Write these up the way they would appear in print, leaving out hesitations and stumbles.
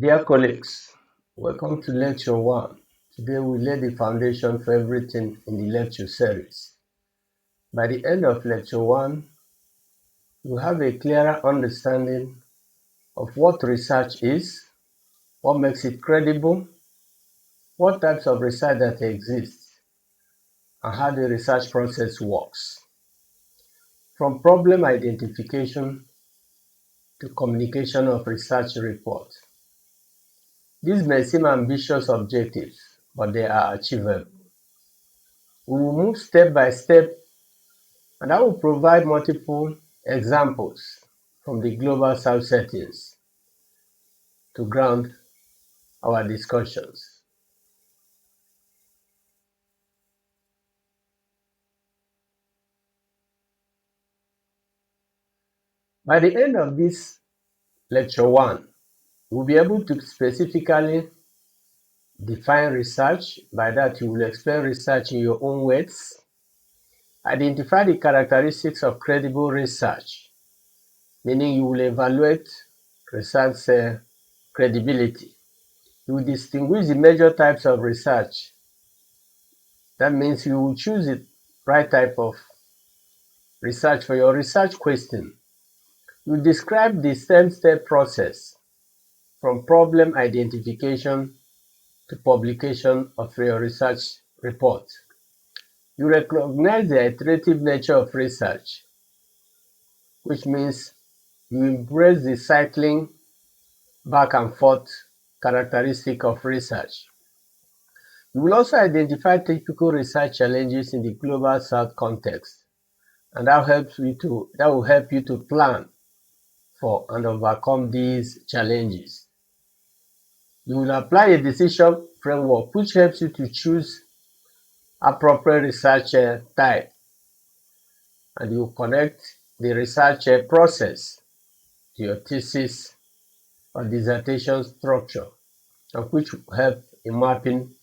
Dear colleagues, welcome to Lecture 1. Today we lay the foundation for everything in the lecture series. By the end of Lecture 1, you have a clearer understanding of what research is, what makes it credible, what types of research that exist, and how the research process works. From problem identification to communication of research reports. These may seem ambitious objectives, but they are achievable. We will move step by step, and I will provide multiple examples from the global south settings to ground our discussions. By the end of this lecture 1, we'll be able to specifically define research. By that, you will explain research in your own words. Identify the characteristics of credible research, meaning you will evaluate research credibility. You will distinguish the major types of research. That means you will choose the right type of research for your research question. You describe the step process from problem identification to publication of your research report. You recognize the iterative nature of research, which means you embrace the cycling back and forth characteristic of research. You will also identify typical research challenges in the global south context, and that will help you to plan for and overcome these challenges. You will apply a decision framework which helps you to choose appropriate research type, and you connect the research process to your thesis or dissertation structure, and which will help in mapping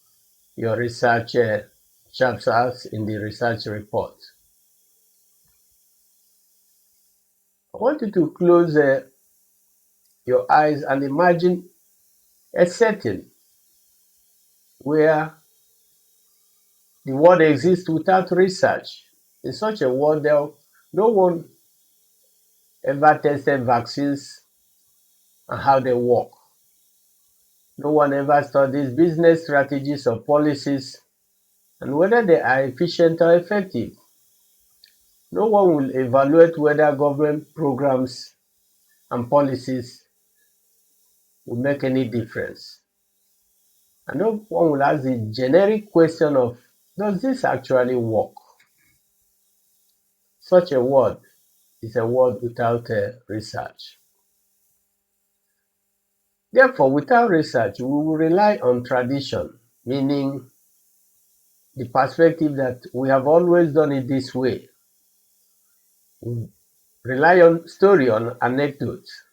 your research chapters in the research report. I want you to close your eyes and imagine a setting where the world exists without research. In such a world, no one ever tested vaccines and how they work. No one ever studies business strategies or policies and whether they are efficient or effective. No one will evaluate whether government programs and policies will make any difference. And no one will ask the generic question of, does this actually work? Such a world is a world without research. Therefore, without research, we will rely on tradition, meaning the perspective that we have always done it this way. We rely on story, on anecdotes,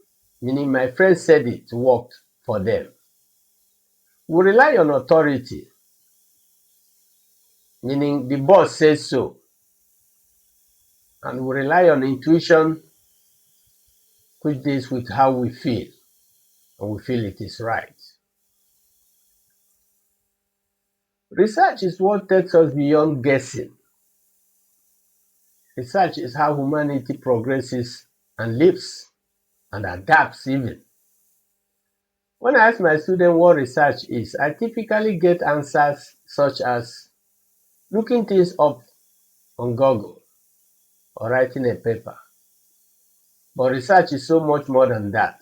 meaning my friend said it worked for them. We rely on authority, meaning the boss says so. And we rely on intuition, which deals with how we feel, and we feel it is right. Research is what takes us beyond guessing. Research is how humanity progresses and lives and adapts even. When I ask my students what research is, I typically get answers such as looking things up on Google or writing a paper. But research is so much more than that.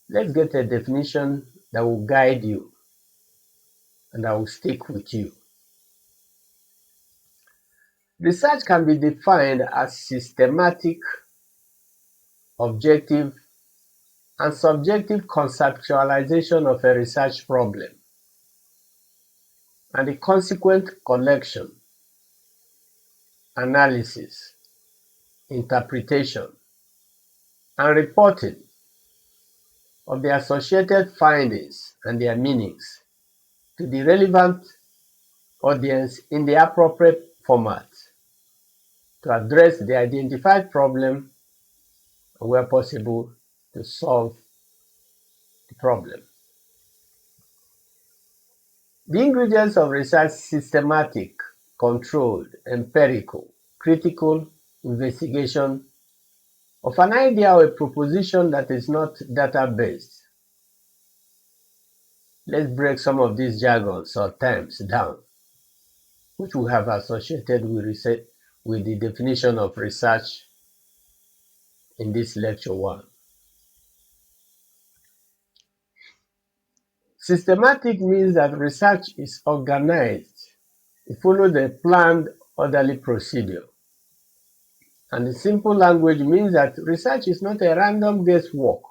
Let's get a definition that will guide you and that will stick with you. Research can be defined as systematic, objective, and subjective conceptualization of a research problem and the consequent collection, analysis, interpretation, and reporting of the associated findings and their meanings to the relevant audience in the appropriate format to address the identified problem and, where possible, to solve the problem. The ingredients of research: systematic, controlled, empirical, critical, investigation of an idea or a proposition that is not data-based. Let's break some of these jargons or terms down, which we have associated with the definition of research in this lecture 1. Systematic means that research is organized. It follows a planned, orderly procedure. And in simple language means that research is not a random guesswork.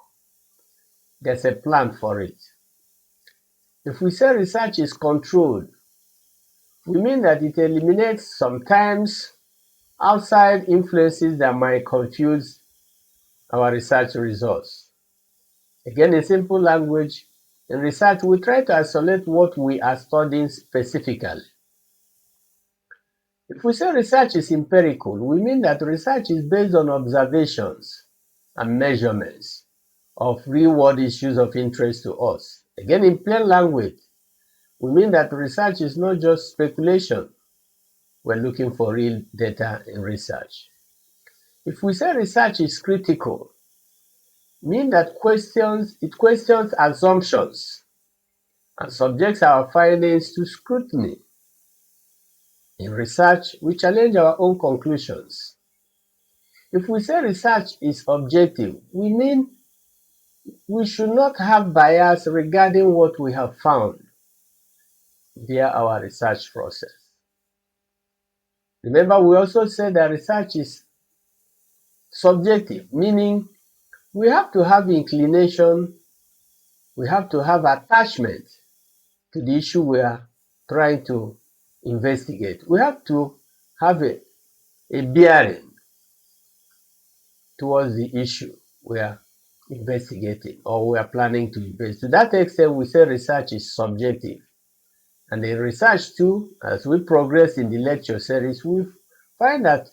There's a plan for it. If we say research is controlled, we mean that it eliminates sometimes outside influences that might confuse our research results. Again, in simple language, in research, we try to isolate what we are studying specifically. If we say research is empirical, we mean that research is based on observations and measurements of real-world issues of interest to us. Again, in plain language, we mean that research is not just speculation. We're looking for real data in research. If we say research is critical, mean that it questions assumptions and subjects our findings to scrutiny. In research, we challenge our own conclusions. If we say research is objective, we mean we should not have bias regarding what we have found via our research process. Remember, we also said that research is subjective, meaning we have to have inclination, we have to have attachment to the issue we are trying to investigate. We have to have a bearing towards the issue we are investigating or we are planning to investigate. To that extent, we say research is subjective. And in research too, as we progress in the lecture series, we find that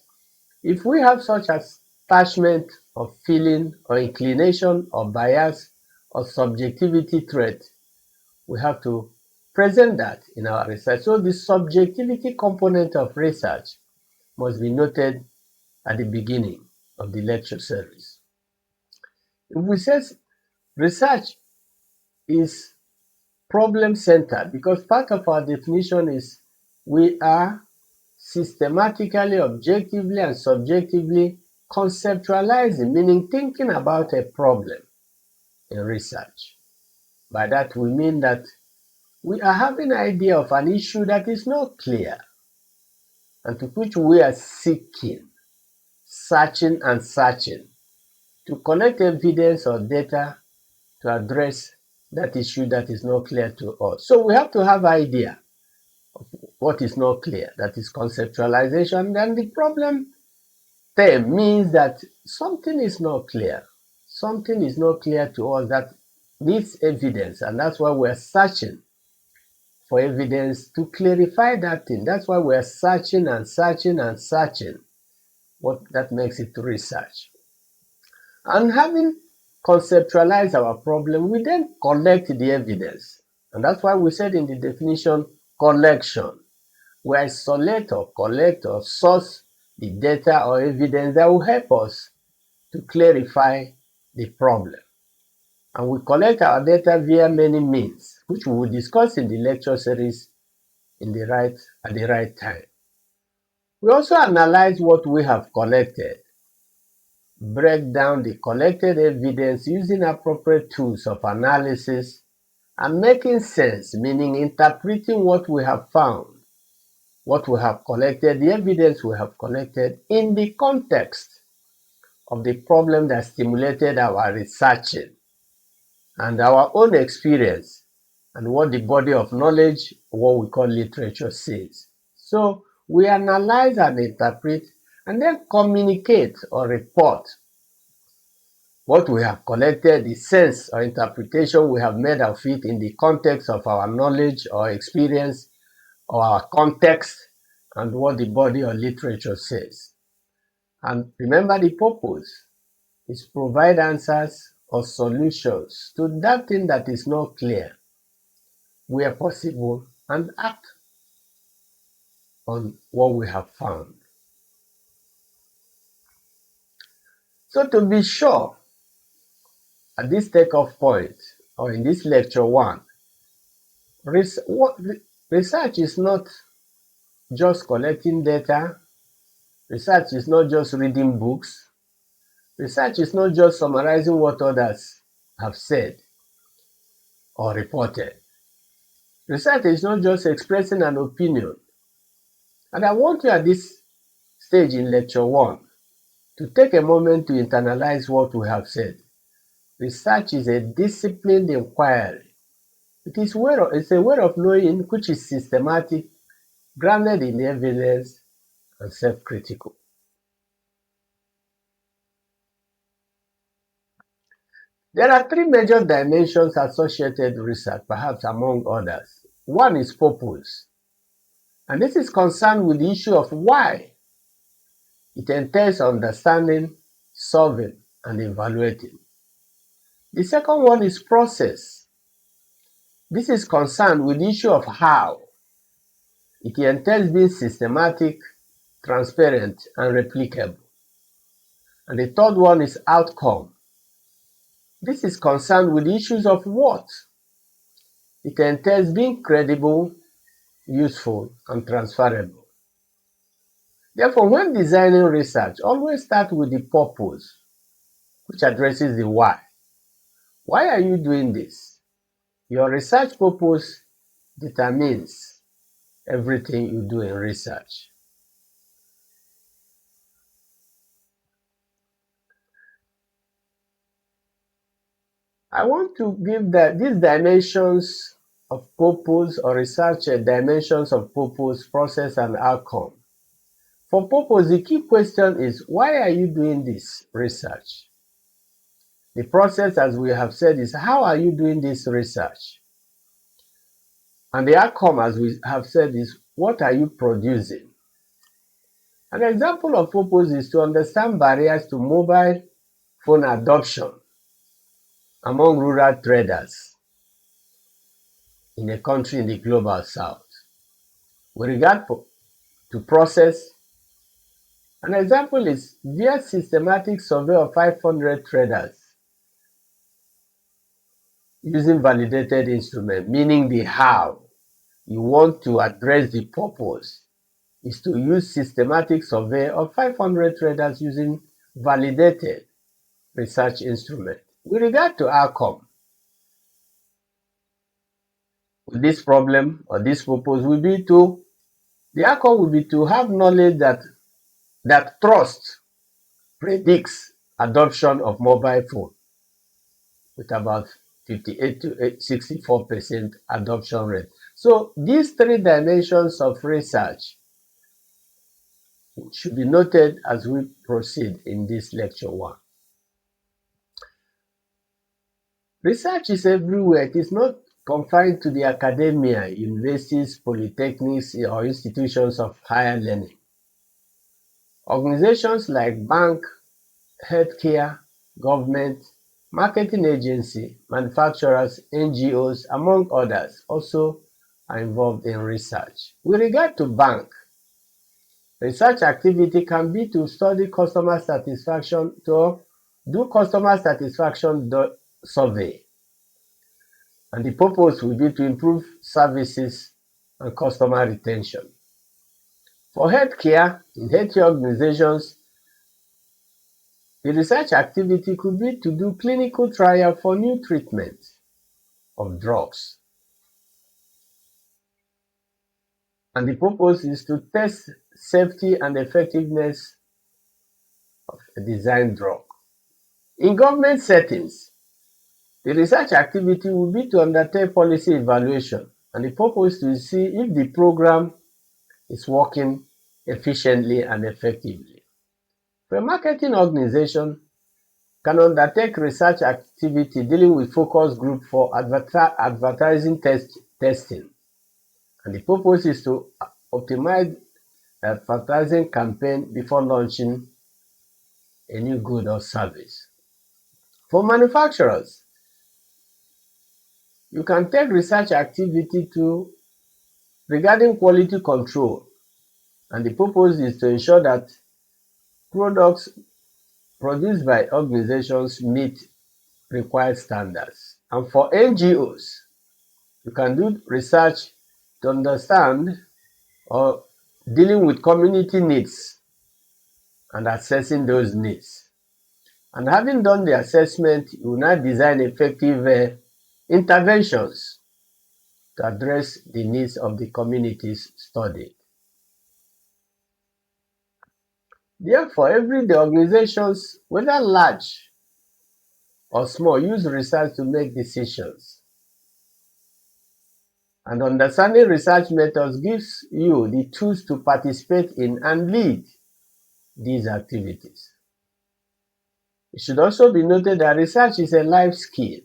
if we have such attachment or feeling or inclination or bias or subjectivity trait, we have to present that in our research. So the subjectivity component of research must be noted at the beginning of the lecture series. If we say research is problem-centered, because part of our definition is we are systematically, objectively, and subjectively conceptualizing, meaning thinking about a problem in research. By that we mean that we are having an idea of an issue that is not clear and to which we are seeking, searching and searching to collect evidence or data to address that issue that is not clear to us. So we have to have an idea of what is not clear, that is conceptualization. Then the problem term means that something is not clear. Something is not clear to us that needs evidence, and that's why we're searching for evidence to clarify that thing. That's why we're searching and searching and searching. What that makes it research. And having conceptualized our problem, we then collect the evidence. And that's why we said in the definition, collection. We isolate or collect or source the data or evidence that will help us to clarify the problem. And we collect our data via many means, which we will discuss in the lecture series at the right time. We also analyze what we have collected, break down the collected evidence using appropriate tools of analysis, and making sense, meaning interpreting what we have found, what we have collected, the evidence we have collected in the context of the problem that stimulated our researching and our own experience and what the body of knowledge, what we call literature, says. So we analyze and interpret and then communicate or report what we have collected, the sense or interpretation we have made of it in the context of our knowledge or experience or our context, and what the body or literature says. And remember, the purpose is provide answers or solutions to that thing that is not clear where possible and act on what we have found. So to be sure, at this takeoff point, or in this lecture 1, research is not just collecting data, research is not just reading books, research is not just summarizing what others have said or reported. Research is not just expressing an opinion. And I want you at this stage in lecture 1 to take a moment to internalize what we have said. Research is a disciplined inquiry. It's a way of knowing which is systematic, grounded in evidence, and self-critical. There are 3 major dimensions associated with research, perhaps among others. One is purpose, and this is concerned with the issue of why. It entails understanding, solving, and evaluating. The second one is process. This is concerned with the issue of how. It entails being systematic, transparent, and replicable. And the third one is outcome. This is concerned with the issues of what. It entails being credible, useful, and transferable. Therefore, when designing research, always start with the purpose, which addresses the why. Why are you doing this? Your research purpose determines everything you do in research. I want to give these dimensions of purpose or research dimensions of purpose, process, and outcome. For purpose, the key question is, why are you doing this research? The process, as we have said, is how are you doing this research? And the outcome, as we have said, is what are you producing? An example of purpose is to understand barriers to mobile phone adoption among rural traders in a country in the global south. With regard to process, an example is via systematic survey of 500 traders using validated instrument, meaning the how. You want to address the purpose is to use systematic survey of 500 traders using validated research instrument. With regard to outcome, with this problem or this purpose the outcome will be to have knowledge that trust predicts adoption of mobile phone with about 58 to 64% adoption rate. So these 3 dimensions of research should be noted as we proceed in this lecture 1. Research is everywhere. It is not confined to the academia, universities, polytechnics, or institutions of higher learning. Organizations like bank, healthcare, government, marketing agency, manufacturers, NGOs, among others, also are involved in research. With regard to bank, research activity can be to study customer satisfaction, to do customer satisfaction survey. And the purpose will be to improve services and customer retention. For healthcare, in healthcare organizations, the research activity could be to do clinical trial for new treatments of drugs. And the purpose is to test safety and effectiveness of a designed drug. In government settings, the research activity will be to undertake policy evaluation, and the purpose is to see if the program is working efficiently and effectively. For a marketing organization, can undertake research activity dealing with focus group for advertising testing. And the purpose is to optimize advertising campaign before launching a new good or service. For manufacturers, you can take research activity regarding quality control, and the purpose is to ensure that products produced by organizations meet required standards. And for NGOs, you can do research to understand or dealing with community needs and assessing those needs. And having done the assessment, you will now design effective interventions to address the needs of the communities studied. Therefore, the organizations, whether large or small, use research to make decisions. And understanding research methods gives you the tools to participate in and lead these activities. It should also be noted that research is a life skill.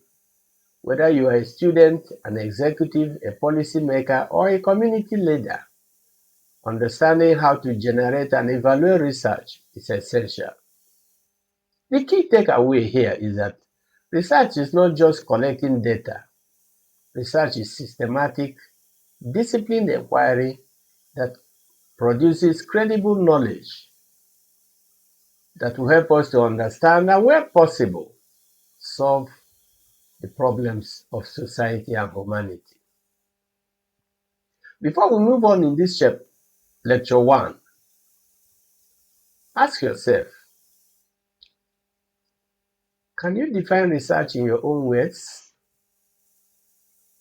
Whether you are a student, an executive, a policymaker, or a community leader, understanding how to generate and evaluate research is essential. The key takeaway here is that research is not just collecting data. Research is systematic, disciplined inquiry that produces credible knowledge that will help us to understand and, where possible, solve the problems of society and humanity. Before we move on in this lecture 1, ask yourself, can you define research in your own words?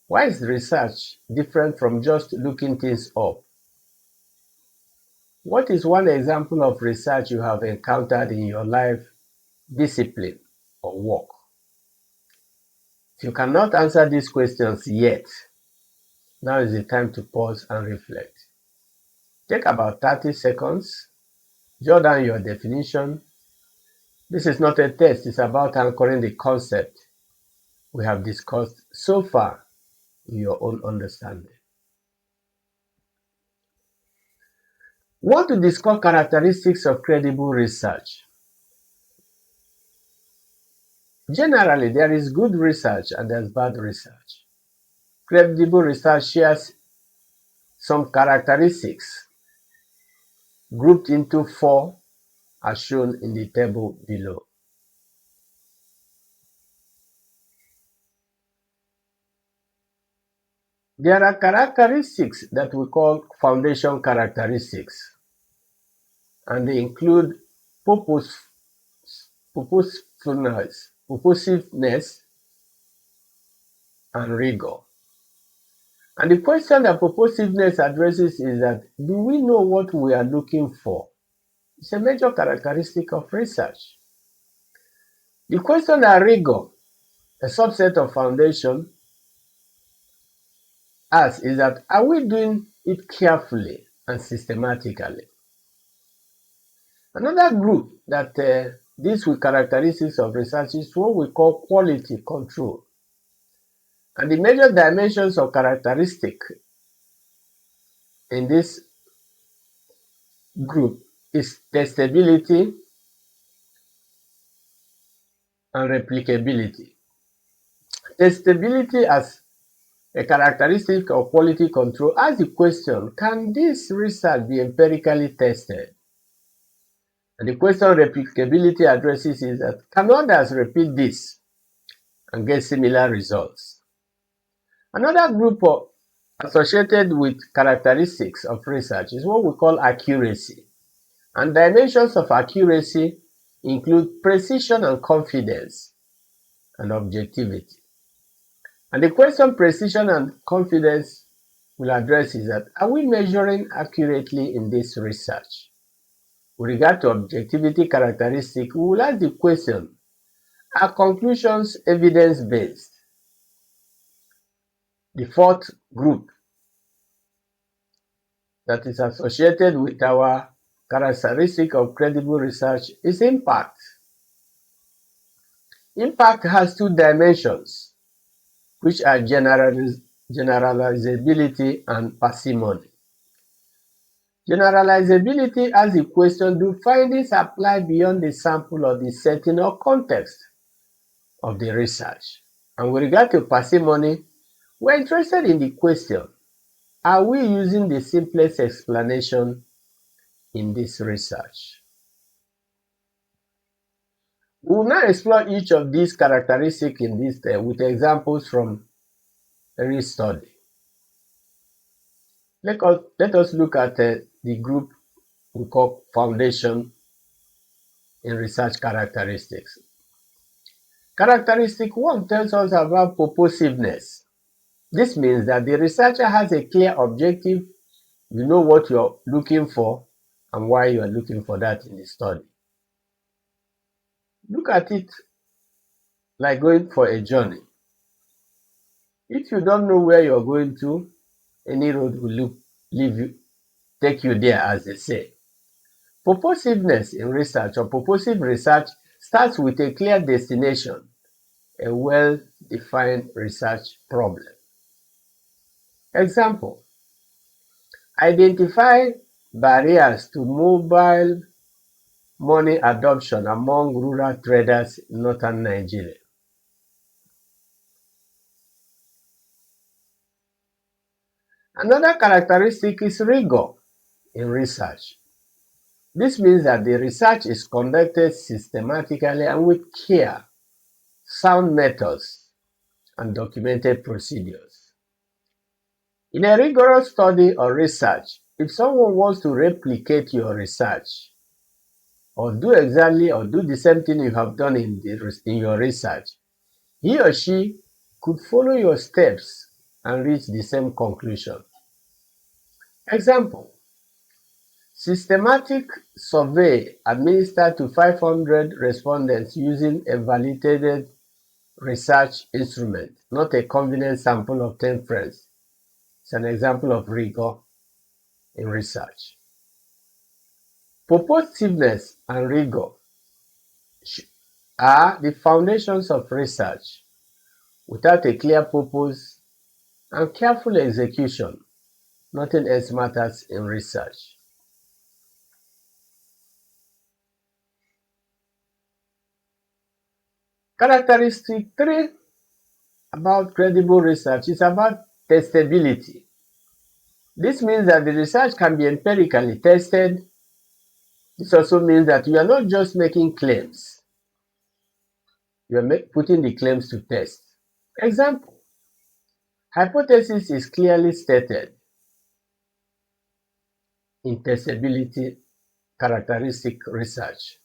Why is research different from just looking things up? What is one example of research you have encountered in your life, discipline, or work? If you cannot answer these questions yet, now is the time to pause and reflect. Take about 30 seconds, jot down your definition. This is not a test, it's about anchoring the concept we have discussed so far in your own understanding. We want to discuss characteristics of credible research. Generally, there is good research and there's bad research. Credible research shares some characteristics grouped into 4 as shown in the table below. There are characteristics that we call foundation characteristics, and they include purposiveness, and rigor. And the question that purposiveness addresses is that, do we know what we are looking for? It's a major characteristic of research. The question that rigor, a subset of foundation, asks is that, are we doing it carefully and systematically? Another group that deals with characteristics of research is what we call quality control. And the major dimensions of characteristic in this group is testability and replicability. Testability as a characteristic of quality control asks the question, can this research be empirically tested? And the question replicability addresses is that, can others repeat this and get similar results? Another group associated with characteristics of research is what we call accuracy. And dimensions of accuracy include precision and confidence and objectivity. And the question precision and confidence will address is that, are we measuring accurately in this research? With regard to objectivity characteristic, we will ask the question, are conclusions evidence-based? The fourth group that is associated with our characteristic of credible research is impact. Impact has 2 dimensions, which are generalizability and parsimony. Generalizability asks the question, do findings apply beyond the sample or the setting or context of the research. And with regard to parsimony, we're interested in the question, are we using the simplest explanation in this research? We will now explore each of these characteristics in this with examples from every study. Let us look at the group we call foundation in research characteristics. Characteristic 1 tells us about purposiveness. This means that the researcher has a clear objective, you know what you're looking for and why you are looking for that in the study. Look at it like going for a journey. If you don't know where you're going to, any road will take you there, as they say. Purposiveness in research or purposive research starts with a clear destination, a well-defined research problem. Example, identify barriers to mobile money adoption among rural traders in northern Nigeria. Another characteristic is rigor in research. This means that the research is conducted systematically and with care, sound methods, and documented procedures. In a rigorous study or research, if someone wants to replicate your research or do the same thing you have done in your research, he or she could follow your steps and reach the same conclusion. Example, systematic survey administered to 500 respondents using a validated research instrument, not a convenient sample of 10 friends. It's an example of rigor in research. Purposiveness and rigor are the foundations of research. Without a clear purpose and careful execution, nothing else matters in research. Characteristic 3 about credible research is about testability. This means that the research can be empirically tested. This also means that you are not just making claims, you are putting the claims to test. Example, hypothesis is clearly stated in testability characteristic research.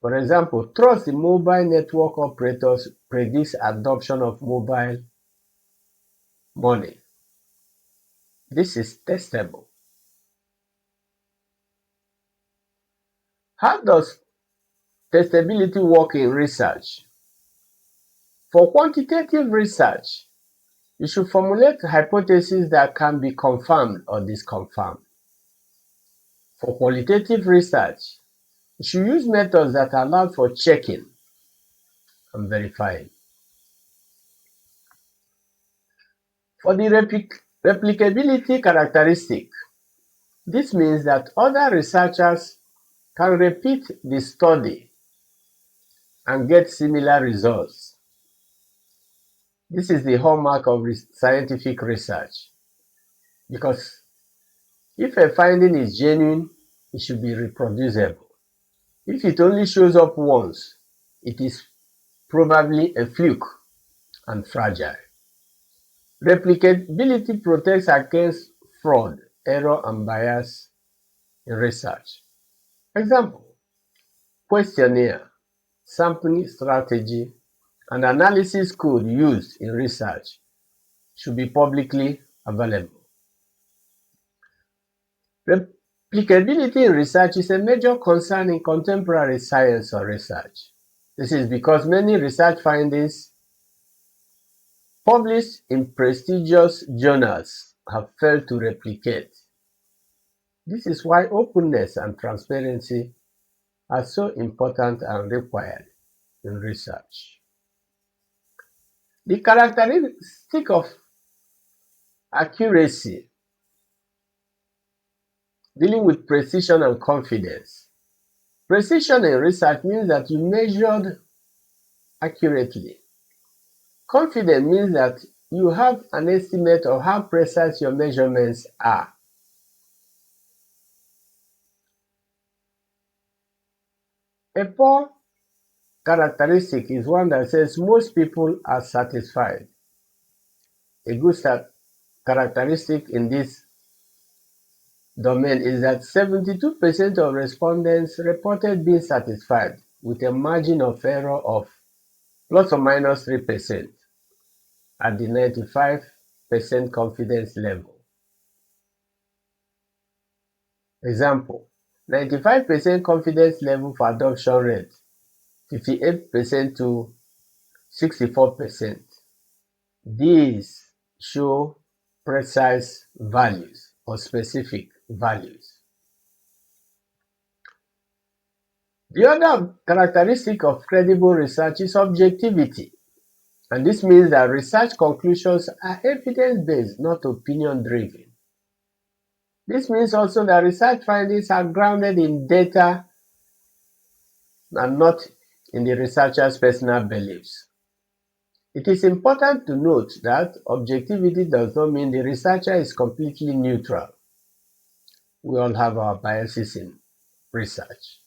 For example, trust in mobile network operators predicts adoption of mobile money. This is testable. How does testability work in research? For quantitative research, you should formulate hypotheses that can be confirmed or disconfirmed. For qualitative research, you should use methods that allow for checking and verifying. For the replicability characteristic, this means that other researchers can repeat the study and get similar results. This is the hallmark of scientific research, because if a finding is genuine, it should be reproducible. If it only shows up once, it is probably a fluke and fragile. Replicability protects against fraud, error, and bias in research. Example, questionnaire, sampling strategy, and analysis code used in research should be publicly available. Replicability in research is a major concern in contemporary science or research. This is because many research findings published in prestigious journals have failed to replicate. This is why openness and transparency are so important and required in research. The characteristic of accuracy, dealing with precision and confidence. Precision in research means that you measured accurately. Confident means that you have an estimate of how precise your measurements are. A poor characteristic is one that says most people are satisfied. A good characteristic in this domain is that 72% of respondents reported being satisfied with a margin of error of plus or minus 3% at the 95% confidence level. Example, 95% confidence level for adoption rate, 58% to 64%. These show precise values or specific values. The other characteristic of credible research is objectivity, and this means that research conclusions are evidence-based, not opinion-driven. This means also that research findings are grounded in data and not in the researcher's personal beliefs. It is important to note that objectivity does not mean the researcher is completely neutral. We all have our biases in research.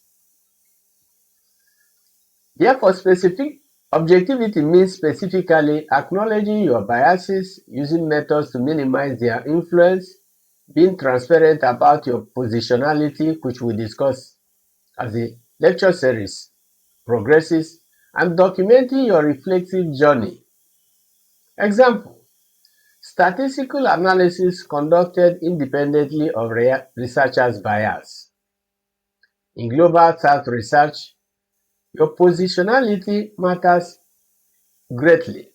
Therefore, specific objectivity means specifically acknowledging your biases, using methods to minimize their influence, being transparent about your positionality, which we discuss as the lecture series progresses, and documenting your reflective journey. Example, statistical analysis conducted independently of researchers' bias. In global South research, your positionality matters greatly.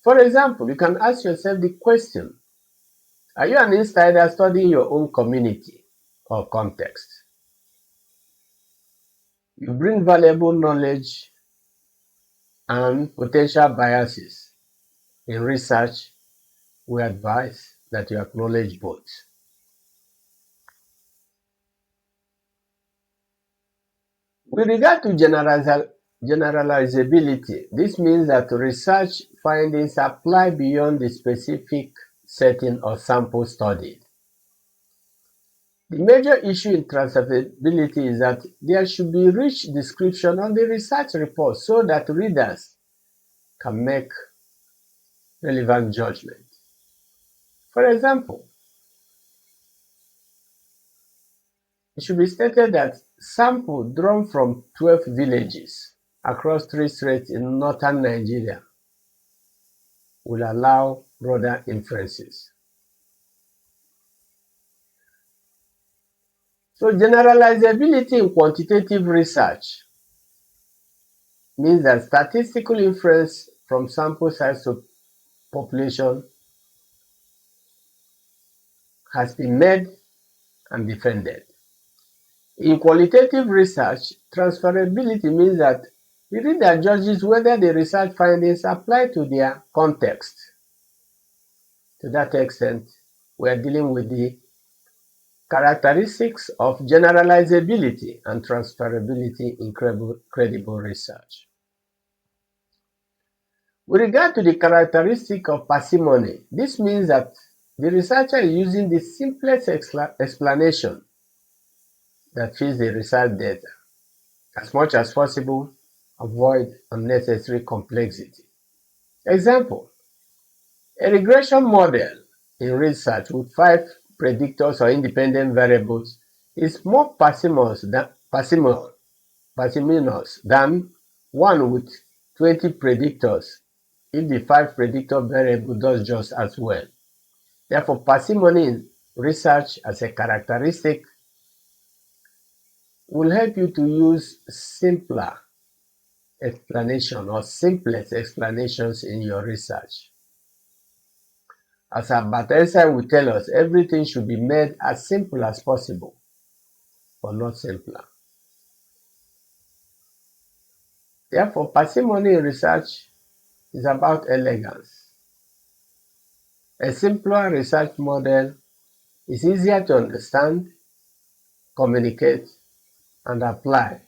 For example, you can ask yourself the question, are you an insider studying your own community or context? You bring valuable knowledge and potential biases. In research, we advise that you acknowledge both. With regard to generalizability, this means that research findings apply beyond the specific setting or sample studied. The major issue in transferability is that there should be rich description of the research report so that readers can make relevant judgment. For example, it should be stated that sample drawn from 12 villages across 3 states in northern Nigeria will allow broader inferences. So generalizability in quantitative research means that statistical inference from sample size to population has been made and defended. In qualitative research, transferability means that the reader judges whether the research findings apply to their context. To that extent, we are dealing with the characteristics of generalizability and transferability in credible research. With regard to the characteristic of parsimony, this means that the researcher is using the simplest explanation that fits the research data. As much as possible, avoid unnecessary complexity. Example, a regression model in research with 5 predictors or independent variables is more parsimonious than one with 20 predictors if the 5 predictor variable does just as well. Therefore, parsimony in research as a characteristic will help you to use simpler explanation or simplest explanations in your research. As Albert Einstein will tell us, everything should be made as simple as possible, but not simpler. Therefore, parsimony in research is about elegance. A simpler research model is easier to understand, communicate, and apply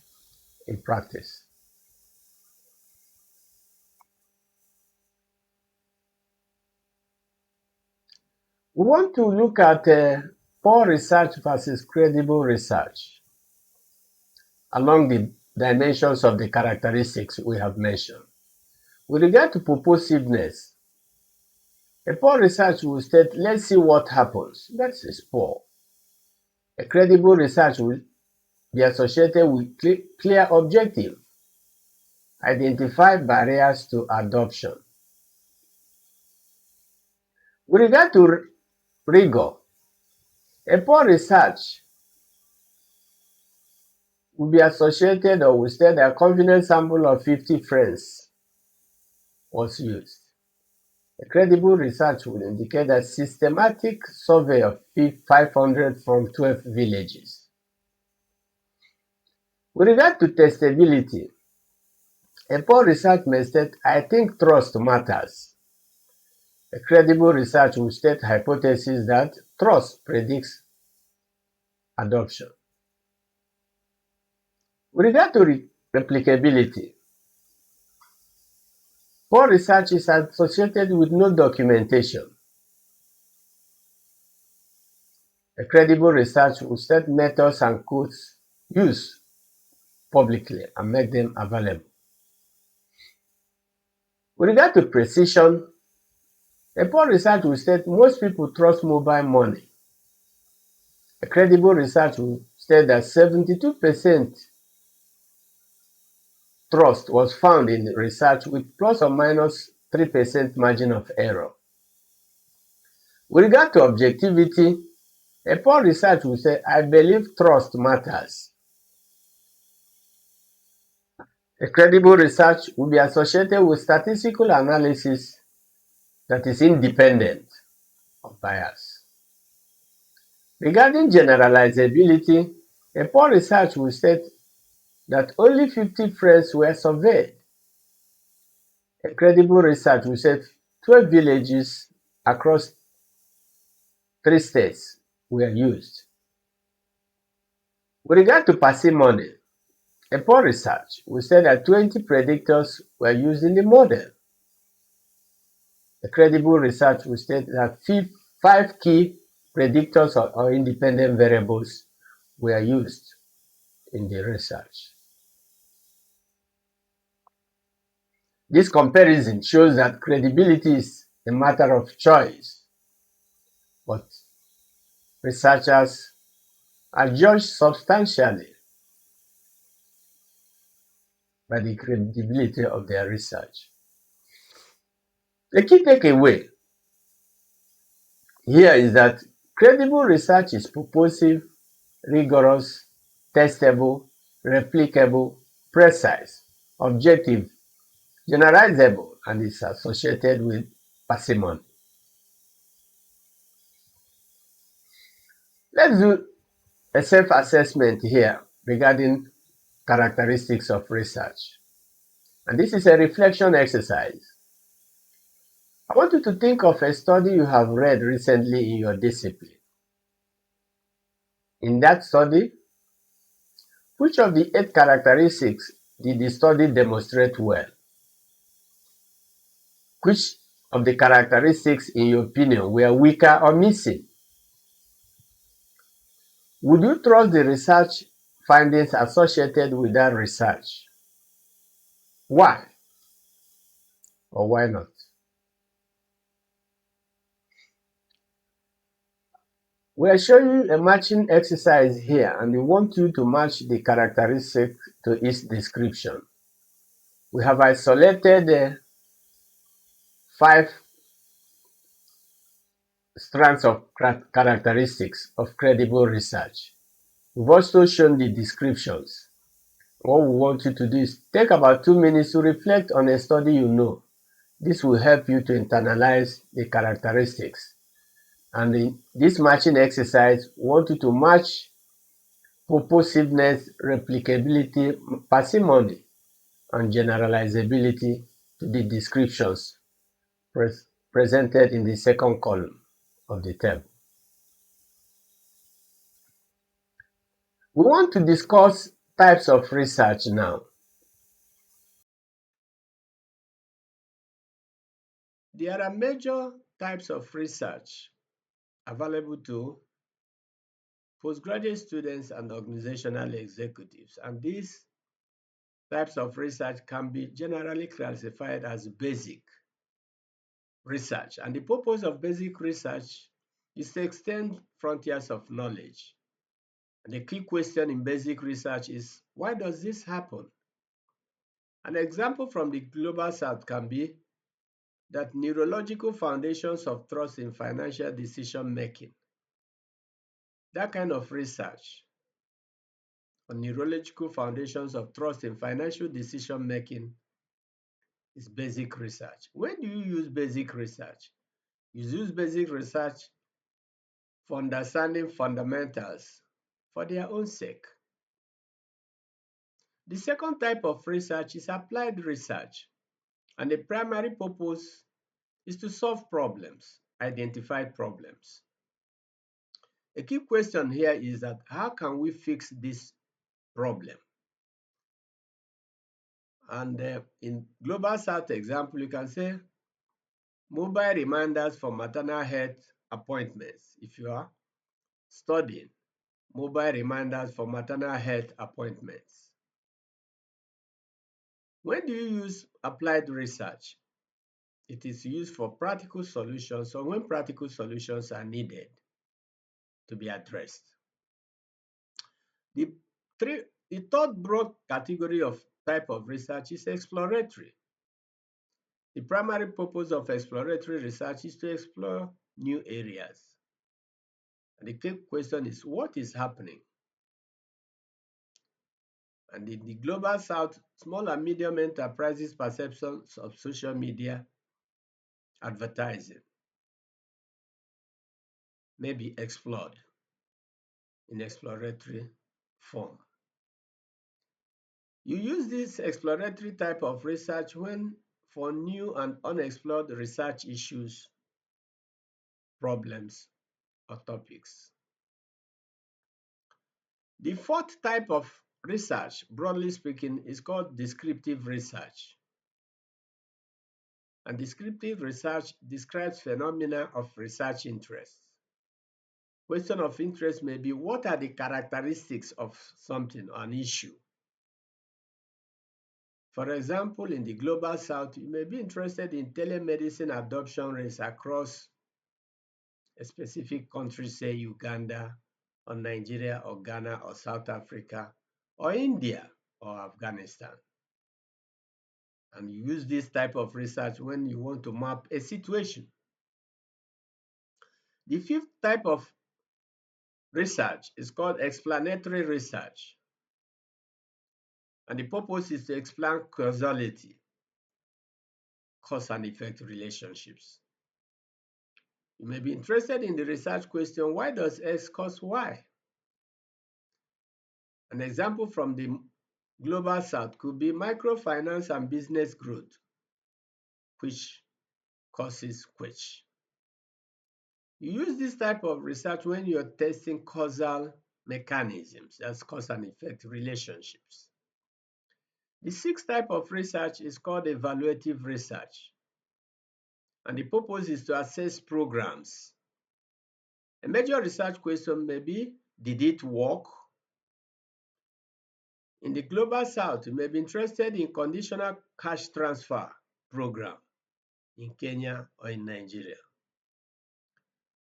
in practice. We want to look at poor research versus credible research along the dimensions of the characteristics we have mentioned. With regard to purposiveness, a poor research will state, let's see what happens. That is poor. A credible research will be associated with clear objective, identify barriers to adoption. With regard to rigor, a poor research will be associated or will state that a confident sample of 50 friends was used. A credible research will indicate a systematic survey of 500 from 12 villages. With regard to testability, a poor research may state, I think trust matters. A credible research will state hypothesis that trust predicts adoption. With regard to replicability, poor research is associated with no documentation. A credible research will state methods and codes used publicly and make them available. With regard to precision, a poor research will state most people trust mobile money. A credible research will state that 72% trust was found in research with plus or minus 3% margin of error. With regard to objectivity, a poor research will say, I believe trust matters. A credible research will be associated with statistical analysis that is independent of bias. Regarding generalizability, a poor research will state that only 50 friends were surveyed. A credible research will say 12 villages across 3 states were used. With regard to parsimony, a poor research will say that 20 predictors were used in the model. A credible research will state that 5 key predictors or independent variables were used in the research. This comparison shows that credibility is a matter of choice, but researchers are judged substantially by the credibility of their research. The key takeaway here is that credible research is purposive, rigorous, testable, replicable, precise, objective, generalizable, and is associated with parsimony. Let's do a self-assessment here regarding characteristics of research. And this is a reflection exercise. I want you to think of a study you have read recently in your discipline. In that study, which of the 8 characteristics did the study demonstrate well? Which of the characteristics, in your opinion, were weaker or missing? Would you trust the research findings associated with that research? Why or why not? We are showing you a matching exercise here, and we want you to match the characteristic to its description. We have isolated 5 strands of characteristics of credible research. We've also shown the descriptions. What we want you to do is take about 2 minutes to reflect on a study you know. This will help you to internalize the characteristics. And in this matching exercise, we want you to match purposiveness, replicability, parsimony, and generalizability to the descriptions presented in the second column of the table. We want to discuss types of research now. There are major types of research available to postgraduate students and organizational executives. And these types of research can be generally classified as basic research. And the purpose of basic research is to extend frontiers of knowledge. And the key question in basic research is, why does this happen? An example from the Global South can be that neurological foundations of trust in financial decision making. That kind of research on neurological foundations of trust in financial decision making is basic research. When do you use basic research? You use basic research for understanding fundamentals for their own sake. The second type of research is applied research, and the primary purpose is to solve problems, identify problems. A key question here is that how can we fix this problem? And in Global South example, you can say mobile reminders for maternal health appointments. If you are studying, mobile reminders for maternal health appointments. When do you use applied research? It is used for practical solutions or when practical solutions are needed to be addressed. The third broad category of type of research is exploratory. The primary purpose of exploratory research is to explore new areas. And the key question is, what is happening? And in the Global South, small and medium enterprises' perceptions of social media advertising may be explored in exploratory form. You use this exploratory type of research when for new and unexplored research issues, problems, or topics. The fourth type of research, broadly speaking, is called descriptive research. And descriptive research describes phenomena of research interest. Question of interest may be, what are the characteristics of something, an issue? For example, in the Global South, you may be interested in telemedicine adoption rates across a specific country, say Uganda, or Nigeria, or Ghana, or South Africa, or India, or Afghanistan. And you use this type of research when you want to map a situation. The fifth type of research is called explanatory research. And the purpose is to explain causality, cause and effect relationships. You may be interested in the research question, why does X cause Y? An example from the Global South could be microfinance and business growth, which causes which. You use this type of research when you're testing causal mechanisms, that's cause and effect relationships. The sixth type of research is called evaluative research. And the purpose is to assess programs. A major research question may be, did it work? In the Global South, you may be interested in conditional cash transfer program in Kenya or in Nigeria.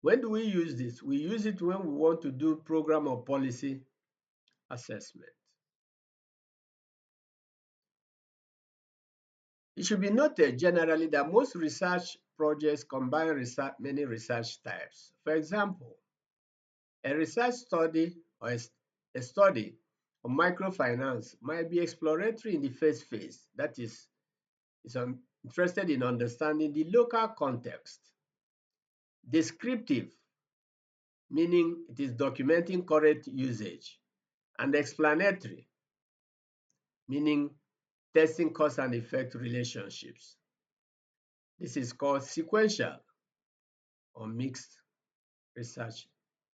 When do we use this? We use it when we want to do program or policy assessment. It should be noted generally that most research projects combine many research types. For example, a research study or a study on microfinance might be exploratory in the first phase, that is, it's interested in understanding the local context. Descriptive, meaning it is documenting current usage, and explanatory, meaning testing cause and effect relationships. This is called sequential or mixed research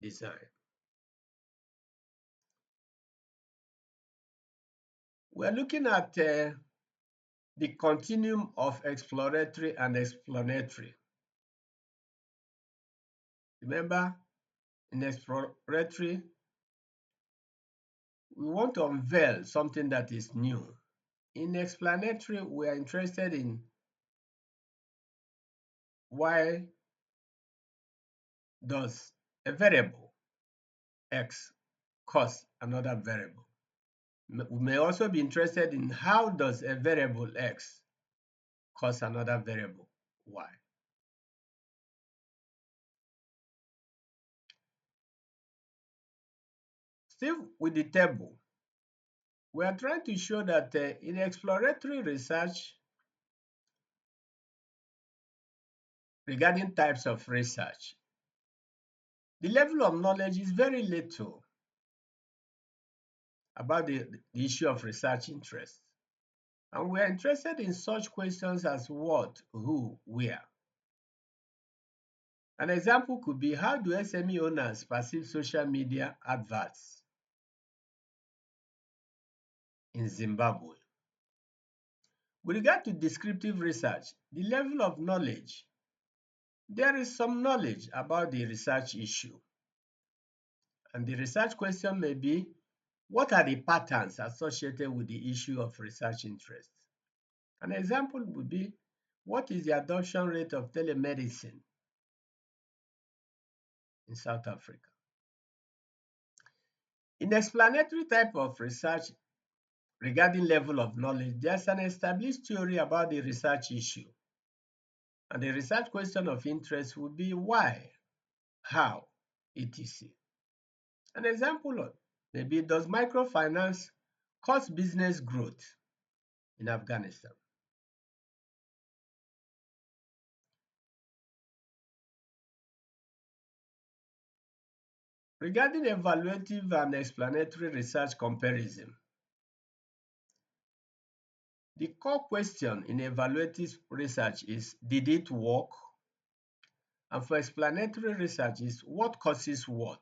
design. We're looking at the continuum of exploratory and explanatory. Remember, In exploratory, we want to unveil something that is new. In explanatory, we are interested in why does a variable x cause another variable. We may also be interested in how does a variable x cause another variable y. Still with the table, we are trying to show that in exploratory research regarding types of research, the level of knowledge is very little about the issue of research interest. And we are interested in such questions as what, who, where. An example could be, how do SME owners perceive social media adverts in Zimbabwe? With regard to descriptive research, the level of knowledge, there is some knowledge about the research issue. And the research question may be, what are the patterns associated with the issue of research interest? An example would be, what is the adoption rate of telemedicine in South Africa? In explanatory type of research regarding level of knowledge, there's an established theory about the research issue. And the research question of interest would be why, how, etc. An example may be, does microfinance cause business growth in Afghanistan? Regarding evaluative and explanatory research comparison, the core question in evaluative research is, did it work? And for explanatory research is, what causes what?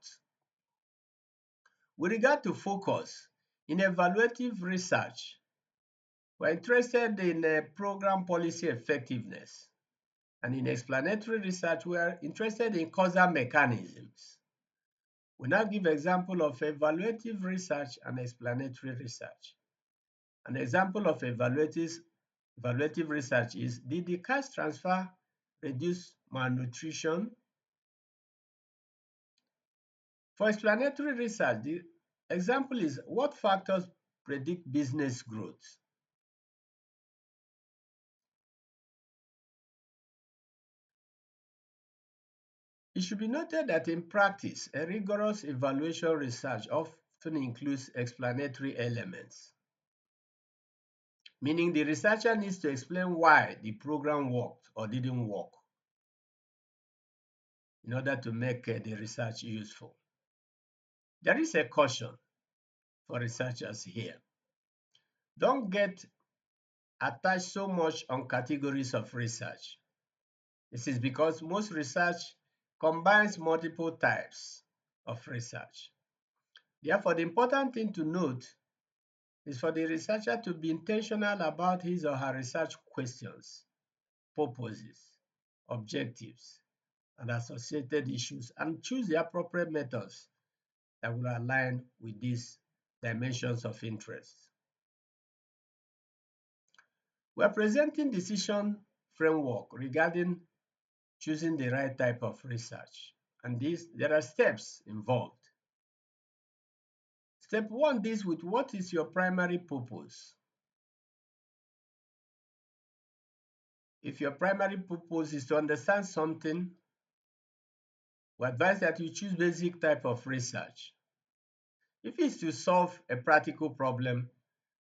With regard to focus, in evaluative research, we're interested in program policy effectiveness. And in explanatory research, we are interested in causal mechanisms. We now give example of evaluative research and explanatory research. An example of evaluative research is, did the cash transfer reduce malnutrition? For explanatory research, the example is, what factors predict business growth? It should be noted that in practice, a rigorous evaluation research often includes explanatory elements, meaning the researcher needs to explain why the program worked or didn't work in order to make the research useful. There is a caution for researchers here. Don't get attached so much on categories of research. This is because most research combines multiple types of research. Therefore, the important thing to note is for the researcher to be intentional about his or her research questions, purposes, objectives, and associated issues, and choose the appropriate methods that will align with these dimensions of interest. We are presenting decision framework regarding choosing the right type of research, and there are steps involved. Step 1 deals with, what is your primary purpose? If your primary purpose is to understand something, we advise that you choose basic type of research. If it's to solve a practical problem,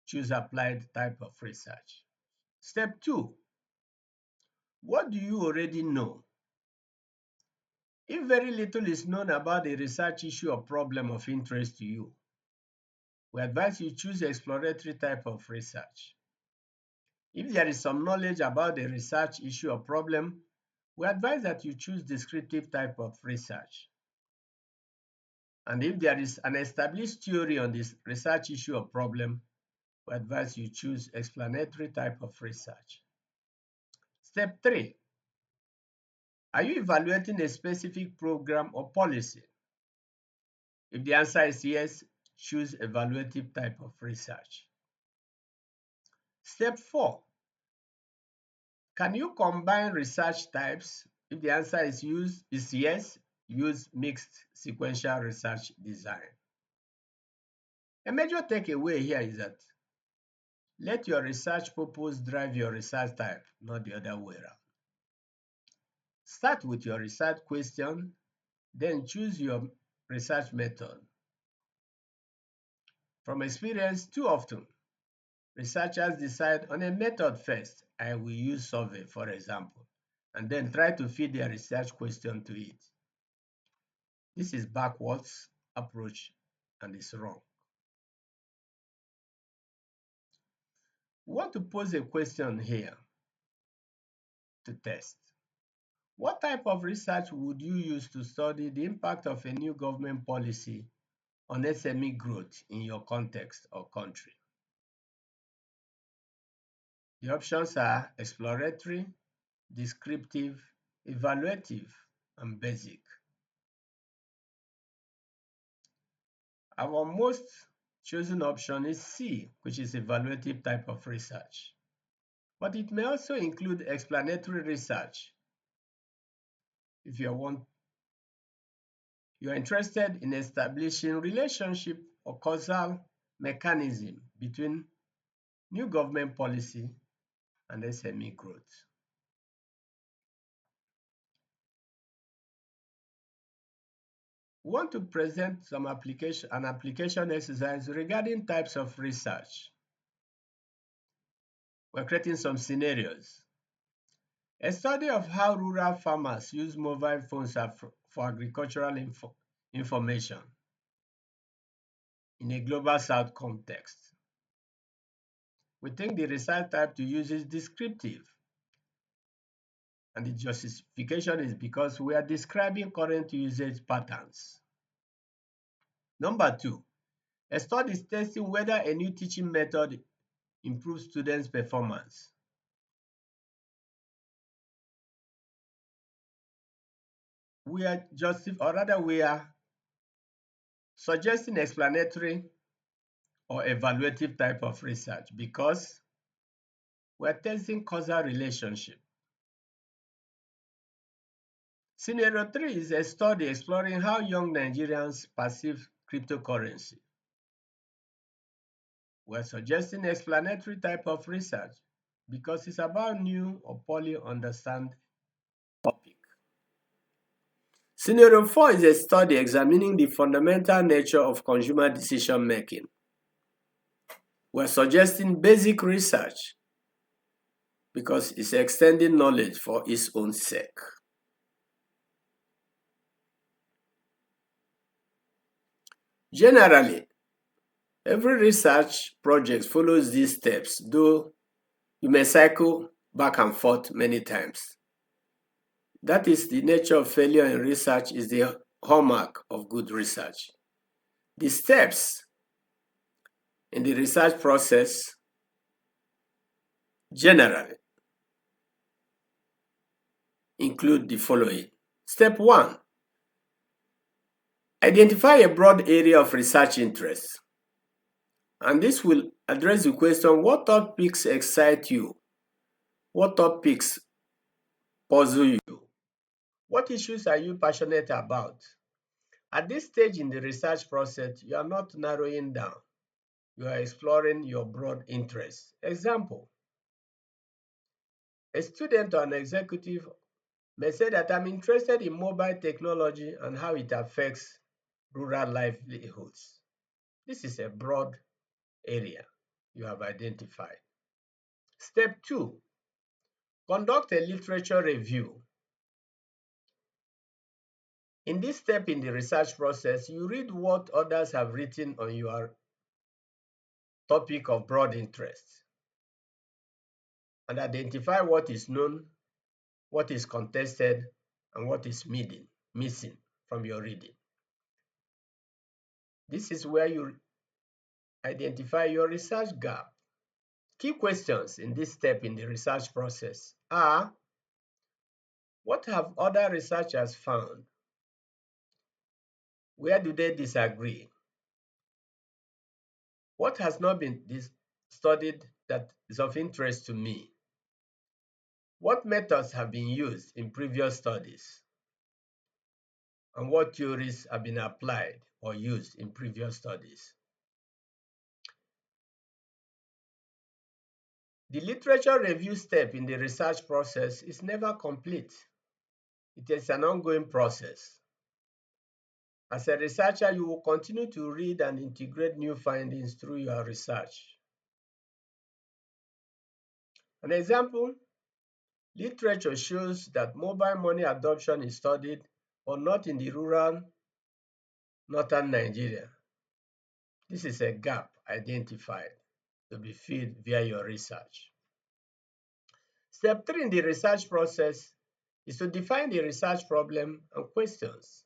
choose applied type of research. Step 2, what do you already know? If very little is known about the research issue or problem of interest to you, we advise you choose exploratory type of research. If there is some knowledge about the research issue or problem, we advise that you choose descriptive type of research. And if there is an established theory on this research issue or problem, we advise you choose explanatory type of research. Step 3, are you evaluating a specific program or policy? If the answer is yes, choose evaluative type of research. Step 4. Can you combine research types? If the answer is yes, use mixed sequential research design. A major takeaway here is that let your research purpose drive your research type, not the other way around. Start with your research question, then choose your research method. From experience, too often, researchers decide on a method first. I will use survey, for example, and then try to fit their research question to it. This is backwards approach and it's wrong. We want to pose a question here to test. What type of research would you use to study the impact of a new government policy on SME growth in your context or country? The options are exploratory, descriptive, evaluative, and basic. Our most chosen option is C, which is evaluative type of research. But it may also include explanatory research. If you're interested in establishing relationship or causal mechanism between new government policy and SME growth. We want to present an application exercise regarding types of research. We're creating some scenarios. A study of how rural farmers use mobile phones for agricultural information in a global south context. We think the research type to use is descriptive. And the justification is because we are describing current usage patterns. Number 2, a study is testing whether a new teaching method improves students' performance. We are suggesting explanatory or evaluative type of research because we are testing causal relationship. Scenario 3 is a study exploring how young Nigerians perceive cryptocurrency. We're suggesting explanatory type of research because it's about new or poorly understood topic. Scenario 4 is a study examining the fundamental nature of consumer decision making. We're suggesting basic research because it's extending knowledge for its own sake. Generally, every research project follows these steps, though you may cycle back and forth many times. That is the nature of failure in research is the hallmark of good research. The steps in the research process generally include the following. Step 1, identify a broad area of research interest. And this will address the question, what topics excite you? What topics puzzle you? What issues are you passionate about? At this stage in the research process, you are not narrowing down. You are exploring your broad interests. Example, a student or an executive may say that I'm interested in mobile technology and how it affects rural livelihoods. This is a broad area you have identified. Step 2, conduct a literature review. In this step in the research process, you read what others have written on your topic of broad interest and identify what is known, what is contested, and what is missing from your reading. This is where you identify your research gap. Key questions in this step in the research process are, what have other researchers found? Where do they disagree? What has not been studied that is of interest to me? What methods have been used in previous studies? And what theories have been applied or used in previous studies? The literature review step in the research process is never complete. It is an ongoing process. As a researcher, you will continue to read and integrate new findings through your research. An example, literature shows that mobile money adoption is studied, but not in the rural northern Nigeria. This is a gap identified to be filled via your research. Step 3 in the research process is to define the research problem and questions.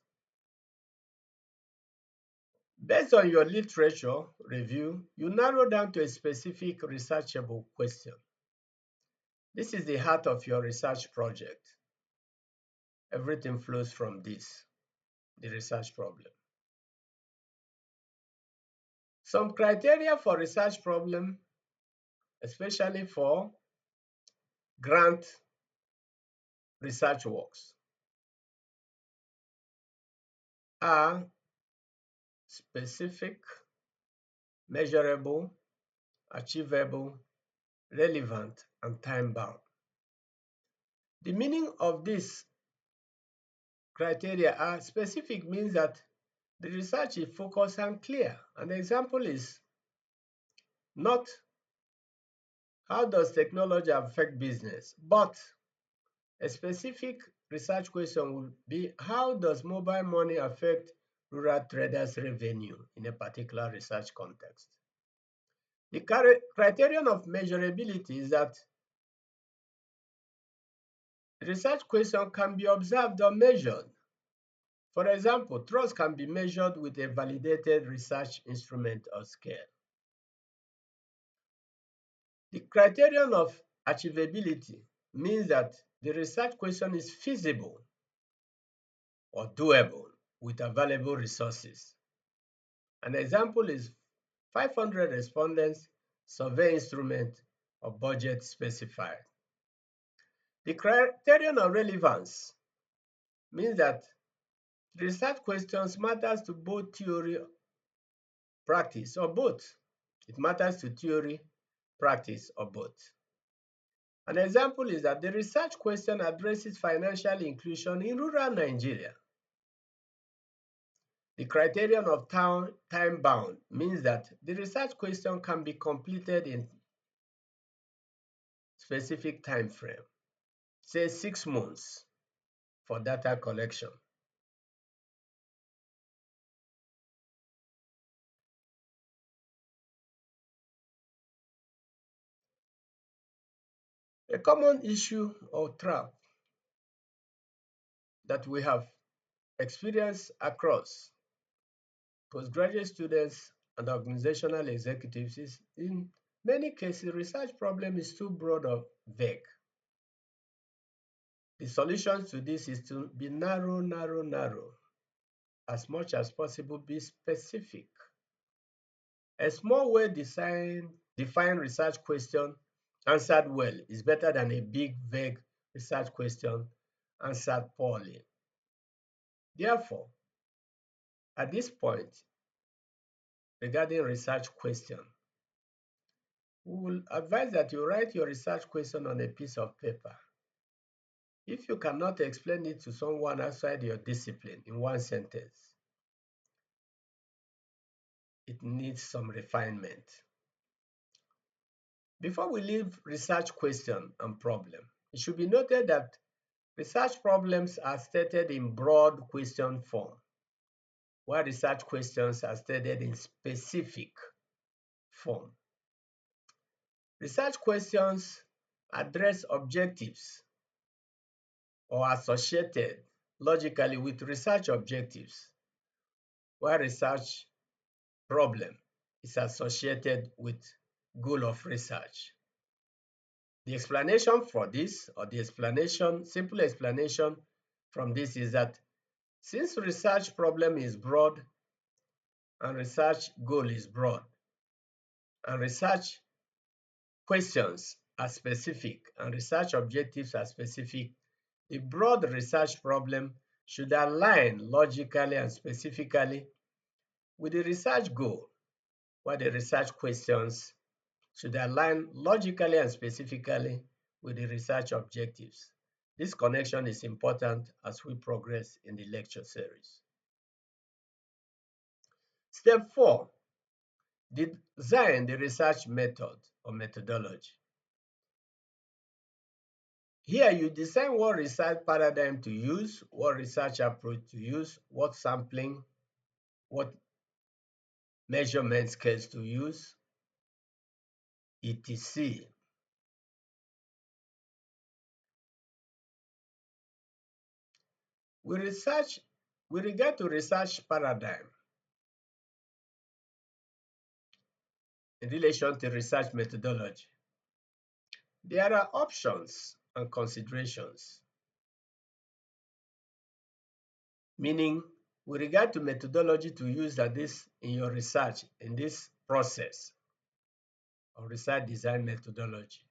Based on your literature review, you narrow down to a specific researchable question. This is the heart of your research project. Everything flows from this, the research problem. Some criteria for research problem, especially for grant research works, are specific, measurable, achievable, relevant, and time-bound. The meaning of these criteria are specific means that the research is focused and clear. An example is not how does technology affect business, but a specific research question would be how does mobile money affect rural traders' revenue in a particular research context. The criterion of measurability is that the research question can be observed or measured. For example, trust can be measured with a validated research instrument or scale. The criterion of achievability means that the research question is feasible or doable with available resources. An example is 500 respondents, survey instrument, or budget specified. The criterion of relevance means that research questions matters to both theory, practice, or both. It matters to theory, practice, or both. An example is that the research question addresses financial inclusion in rural Nigeria. The criterion of time-bound means that the research question can be completed in specific time frame, say 6 months for data collection. A common issue or trap that we have experienced across postgraduate students and organizational executives is in many cases research problem is too broad or vague. The solution to this is to be narrow, as much as possible, be specific. A small well-defined research question answered well is better than a big, vague research question answered poorly. Therefore, at this point, regarding research question, we will advise that you write your research question on a piece of paper. If you cannot explain it to someone outside your discipline in one sentence, it needs some refinement. Before we leave research question and problem, it should be noted that research problems are stated in broad question form, while research questions are stated in specific form. Research questions address objectives or associated logically with research objectives, while research problem is associated with goal of research. The explanation for this, or the simple explanation from this is that Since research problem is broad and research goal is broad, and research questions are specific and research objectives are specific, the broad research problem should align logically and specifically with the research goal, while the research questions should align logically and specifically with the research objectives. This connection is important as we progress in the lecture series. Step 4, design the research method or methodology. Here you design what research paradigm to use, what research approach to use, what sampling, what measurement scales to use, etc. With regard to research paradigm in relation to research methodology, there are options and considerations. Meaning, with regard to methodology to use in your research, in this process of research design methodology,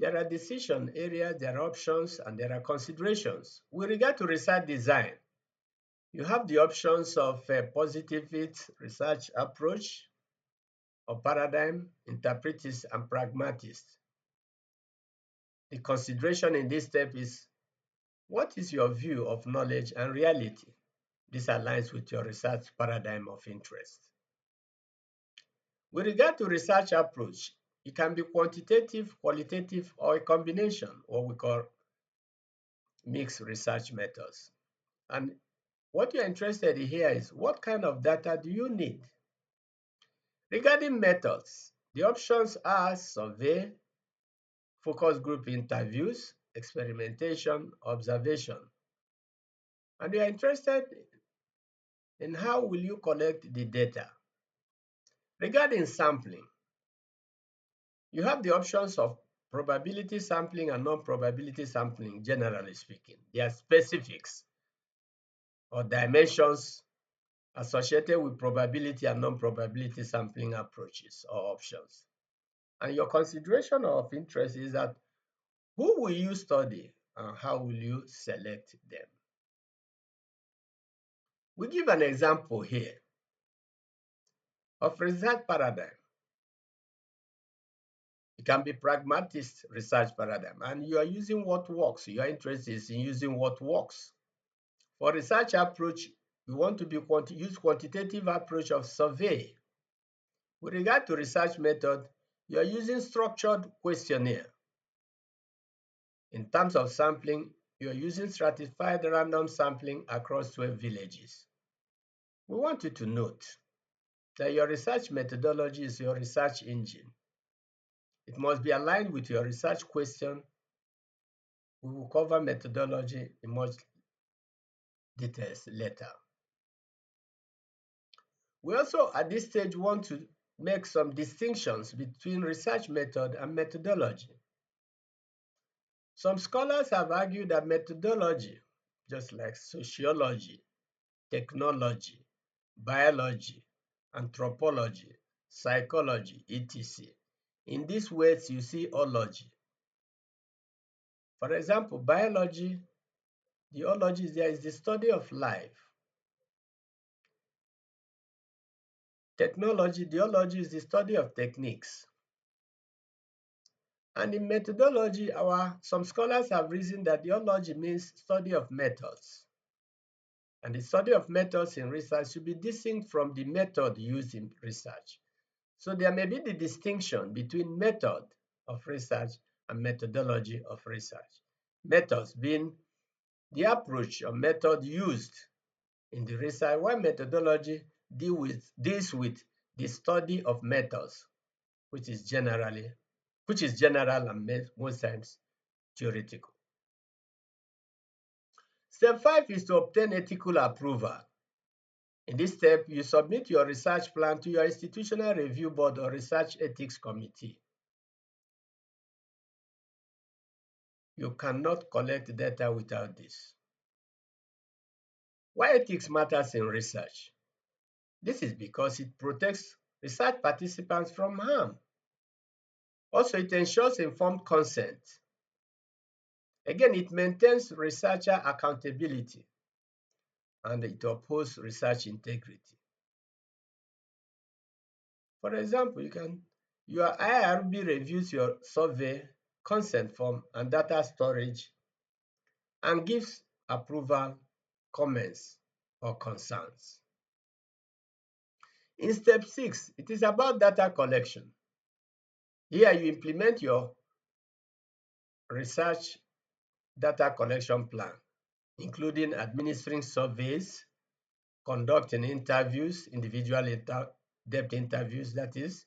there are decision areas, there are options, and there are considerations. With regard to research design, you have the options of a positivist research approach or paradigm, interpretist, and pragmatist. The consideration in this step is, what is your view of knowledge and reality? This aligns with your research paradigm of interest. With regard to research approach, it can be quantitative, qualitative, or a combination, what we call mixed research methods. And what you're interested in here is, what kind of data do you need? Regarding methods, the options are survey, focus group interviews, experimentation, observation. And you are interested in how will you collect the data. Regarding sampling, you have the options of probability sampling and non-probability sampling, generally speaking. There are specifics or dimensions associated with probability and non-probability sampling approaches or options. And your consideration of interest is that who will you study and how will you select them? We give an example here of research paradigm. It can be pragmatist research paradigm, and you are using what works. Your interest is in using what works. For research approach, you want to use quantitative approach of survey. With regard to research method, you are using structured questionnaire. In terms of sampling, you are using stratified random sampling across 12 villages. We want you to note that your research methodology is your research engine. It must be aligned with your research question. We will cover methodology in much details later. We also, at this stage, want to make some distinctions between research method and methodology. Some scholars have argued that methodology, just like sociology, technology, biology, anthropology, psychology, etc. In these words, you see ology. For example, biology, the ology there is the study of life. Technology, the ology is the study of techniques. And in methodology, some scholars have reasoned that the ology means study of methods. And the study of methods in research should be distinct from the method used in research. So there may be the distinction between method of research and methodology of research. Methods being the approach or method used in the research, while methodology deals with the study of methods, which is general and most times theoretical. Step 5 is to obtain ethical approval. In this step, you submit your research plan to your institutional review board or research ethics committee. You cannot collect data without this. Why ethics matters in research? This is because it protects research participants from harm. Also, it ensures informed consent. Again, it maintains researcher accountability and it upholds research integrity. For example, your IRB reviews your survey, consent form, and data storage and gives approval, comments, or concerns. In step 6, it is about data collection. Here you implement your research data collection plan, including administering surveys, conducting interviews, individual depth interviews, that is,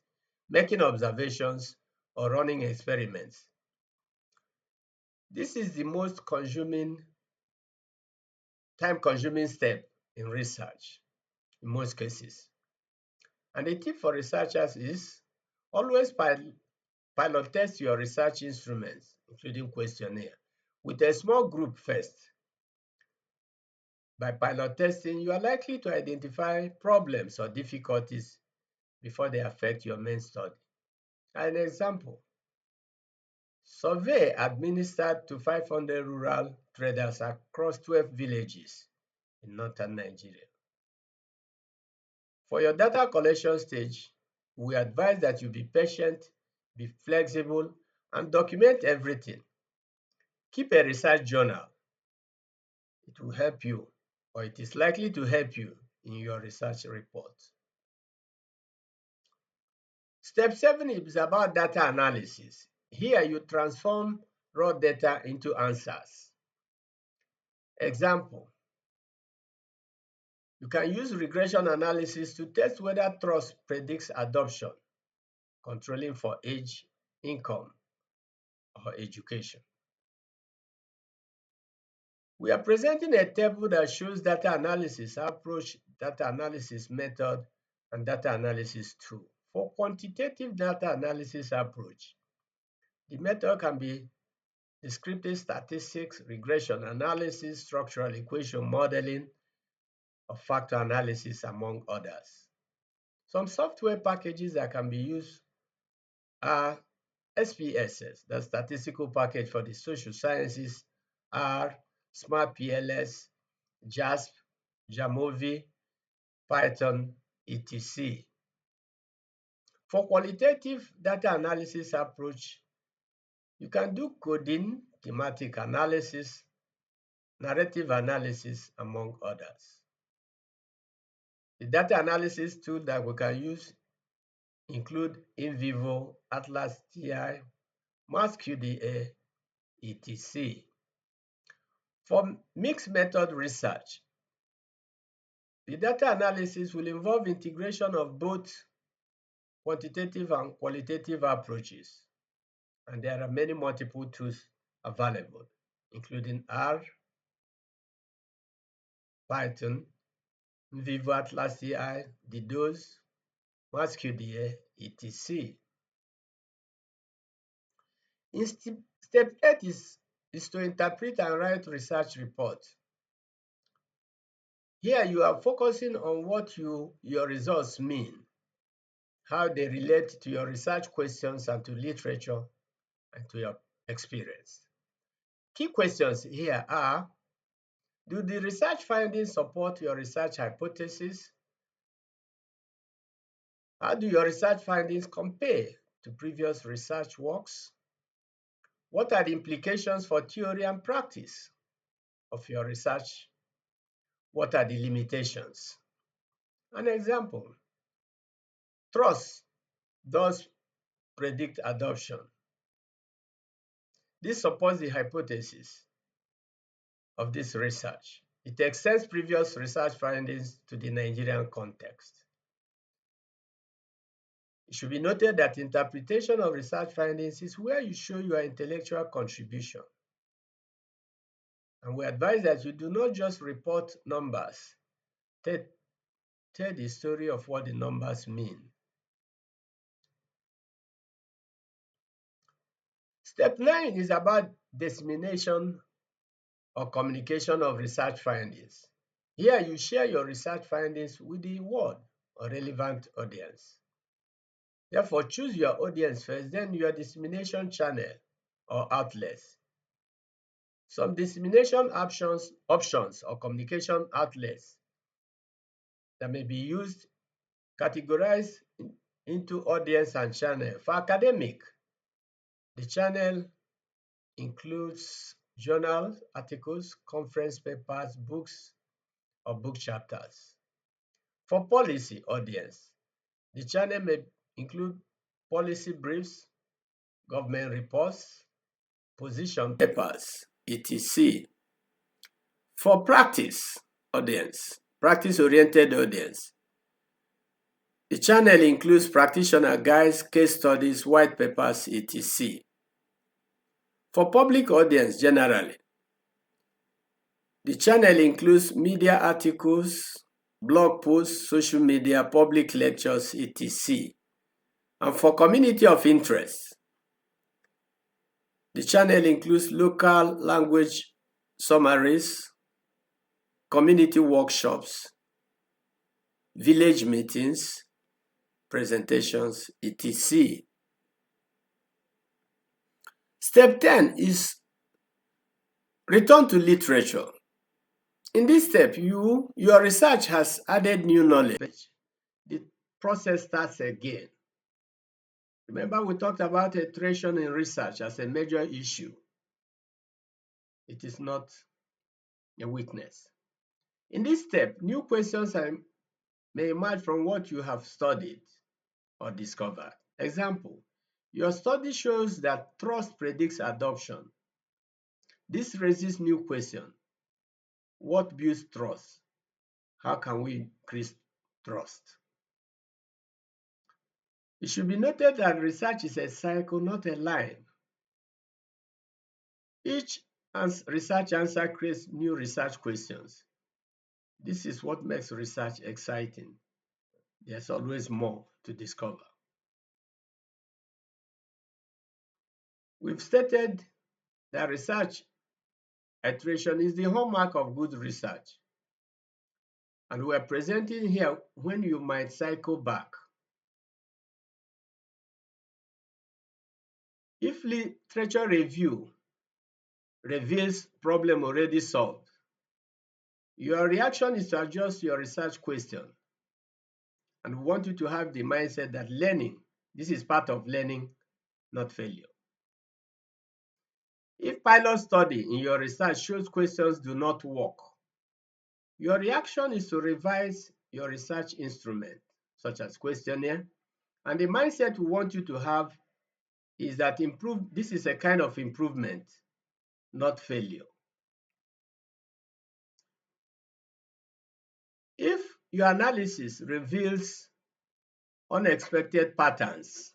making observations, or running experiments. This is the most time-consuming step in research in most cases. And the tip for researchers is always pilot test your research instruments, including questionnaire, with a small group first. By pilot testing, you are likely to identify problems or difficulties before they affect your main study. An example, survey administered to 500 rural traders across 12 villages in northern Nigeria. For your data collection stage, we advise that you be patient, be flexible, and document everything. Keep a research journal. It will help you, or it is likely to help you in your research report. Step 7 is about data analysis. Here you transform raw data into answers. Example, you can use regression analysis to test whether trust predicts adoption, controlling for age, income, or education. We are presenting a table that shows data analysis approach, data analysis method, and data analysis tool. For quantitative data analysis approach, the method can be descriptive statistics, regression analysis, structural equation modeling, or factor analysis, among others. Some software packages that can be used are SPSS, the statistical package for the social sciences, R, SmartPLS, JASP, Jamovi, Python, etc. For qualitative data analysis approach, you can do coding, thematic analysis, narrative analysis, among others. The data analysis tool that we can use include in vivo, Atlas TI, MassQDA, etc. For mixed method research, the data analysis will involve integration of both quantitative and qualitative approaches, and there are many multiple tools available, including R, Python, in vivo, Atlas TI, DDoS, MassQDA, etc. In step 8 is to interpret and write research reports. Here you are focusing on what your results mean, how they relate to your research questions and to literature and to your experience. Key questions here are, do the research findings support your research hypothesis? How do your research findings compare to previous research works? What are the implications for theory and practice of your research? What are the limitations? An example, trust does predict adoption. This supports the hypothesis of this research. It extends previous research findings to the Nigerian context. It should be noted that interpretation of research findings is where you show your intellectual contribution. And we advise that you do not just report numbers. Tell the story of what the numbers mean. Step 9 is about dissemination or communication of research findings. Here you share your research findings with the world or relevant audience. Therefore, choose your audience first, then your dissemination channel or outlets. Some dissemination options or communication outlets that may be used categorized into audience and channel. For academic, the channel includes journals, articles, conference papers, books, or book chapters. For policy audience, the channel may include policy briefs, government reports, position papers, etc. For practice audience, practice-oriented audience, the channel includes practitioner guides, case studies, white papers, etc. For public audience generally, the channel includes media articles, blog posts, social media, public lectures, etc. And for community of interest, the channel includes local language summaries, community workshops, village meetings, presentations, etc. Step 10 is return to literature. In this step, your research has added new knowledge. The process starts again. Remember, we talked about iteration in research as a major issue. It is not a weakness. In this step, new questions may emerge from what you have studied or discovered. Example, your study shows that trust predicts adoption. This raises new questions. What builds trust? How can we increase trust? It should be noted that research is a cycle, not a line. Each research answer creates new research questions. This is what makes research exciting. There's always more to discover. We've stated that research iteration is the hallmark of good research. And we're presenting here when you might cycle back. If literature review reveals problem already solved, your reaction is to adjust your research question. And we want you to have the mindset that learning, this is part of learning, not failure. If pilot study in your research shows questions do not work, your reaction is to revise your research instrument, such as questionnaire. And the mindset we want you to have is that this is a kind of improvement, not failure. If your analysis reveals unexpected patterns,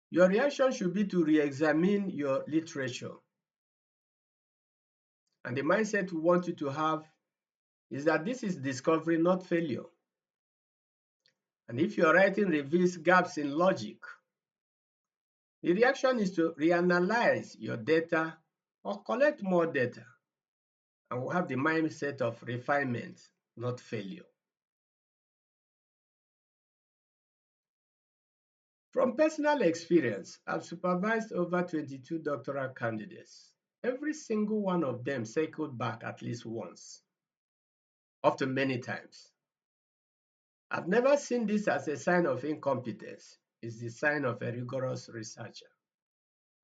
your reaction should be to re-examine your literature. And the mindset we want you to have is that this is discovery, not failure. And if your writing reveals gaps in logic, the reaction is to reanalyze your data or collect more data. And we'll have the mindset of refinement, not failure. From personal experience, I've supervised over 22 doctoral candidates. Every single one of them cycled back at least once, often many times. I've never seen this as a sign of incompetence. It's the sign of a rigorous researcher,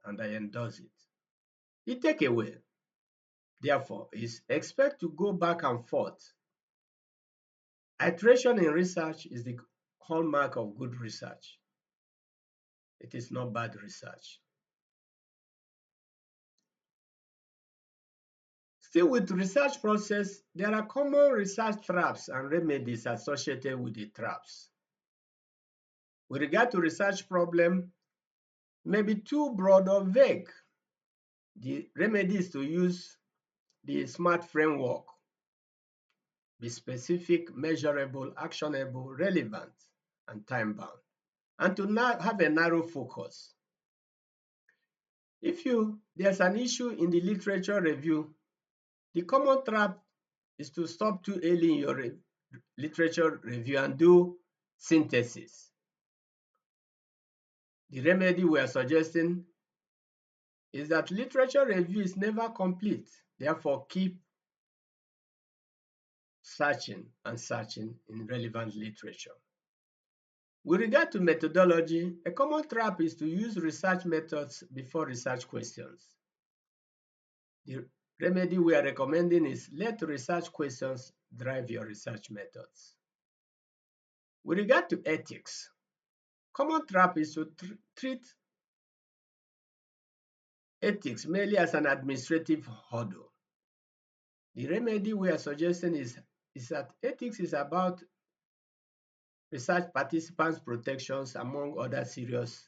and I endorse it. The takeaway, therefore, is expect to go back and forth. Iteration in research is the hallmark of good research. It is not bad research. Still with research process, there are common research traps and remedies associated with the traps. With regard to research problem, may be too broad or vague. The remedy is to use the SMART framework. Be specific, measurable, actionable, relevant, and time-bound. And to have a narrow focus. If there's an issue in the literature review, The common trap is to stop too early in your literature review and do synthesis. The remedy we are suggesting is that literature review is never complete. Therefore, keep searching and searching in relevant literature. With regard to methodology, a common trap is to use research methods before research questions. The remedy we are recommending is let research questions drive your research methods. With regard to ethics, common trap is to treat ethics merely as an administrative hurdle. The remedy we are suggesting is that ethics is about research participants' protections among other serious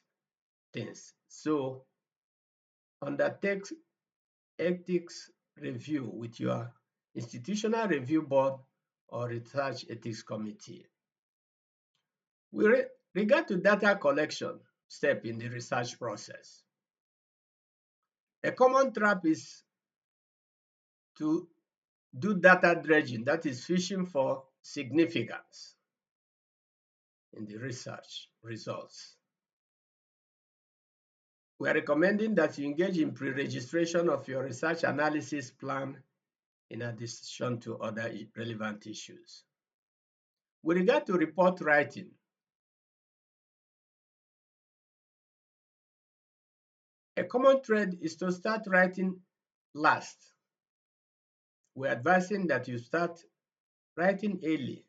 things. So, undertake ethics review with your institutional review board or research ethics committee. With regard to data collection step in the research process, a common trap is to do data dredging, that is fishing for significance in the research results. We are recommending that you engage in pre-registration of your research analysis plan in addition to other relevant issues. With regard to report writing, a common trend is to start writing last. We're advising that you start writing early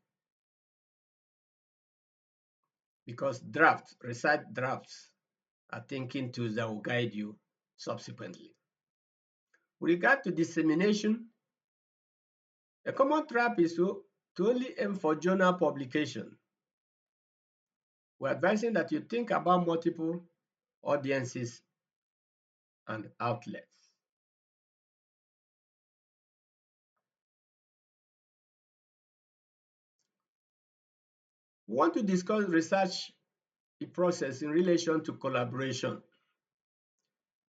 because research drafts are thinking tools that will guide you subsequently. With regard to dissemination, a common trap is to only aim for journal publication. We're advising that you think about multiple audiences and outlets. We want to discuss research process in relation to collaboration.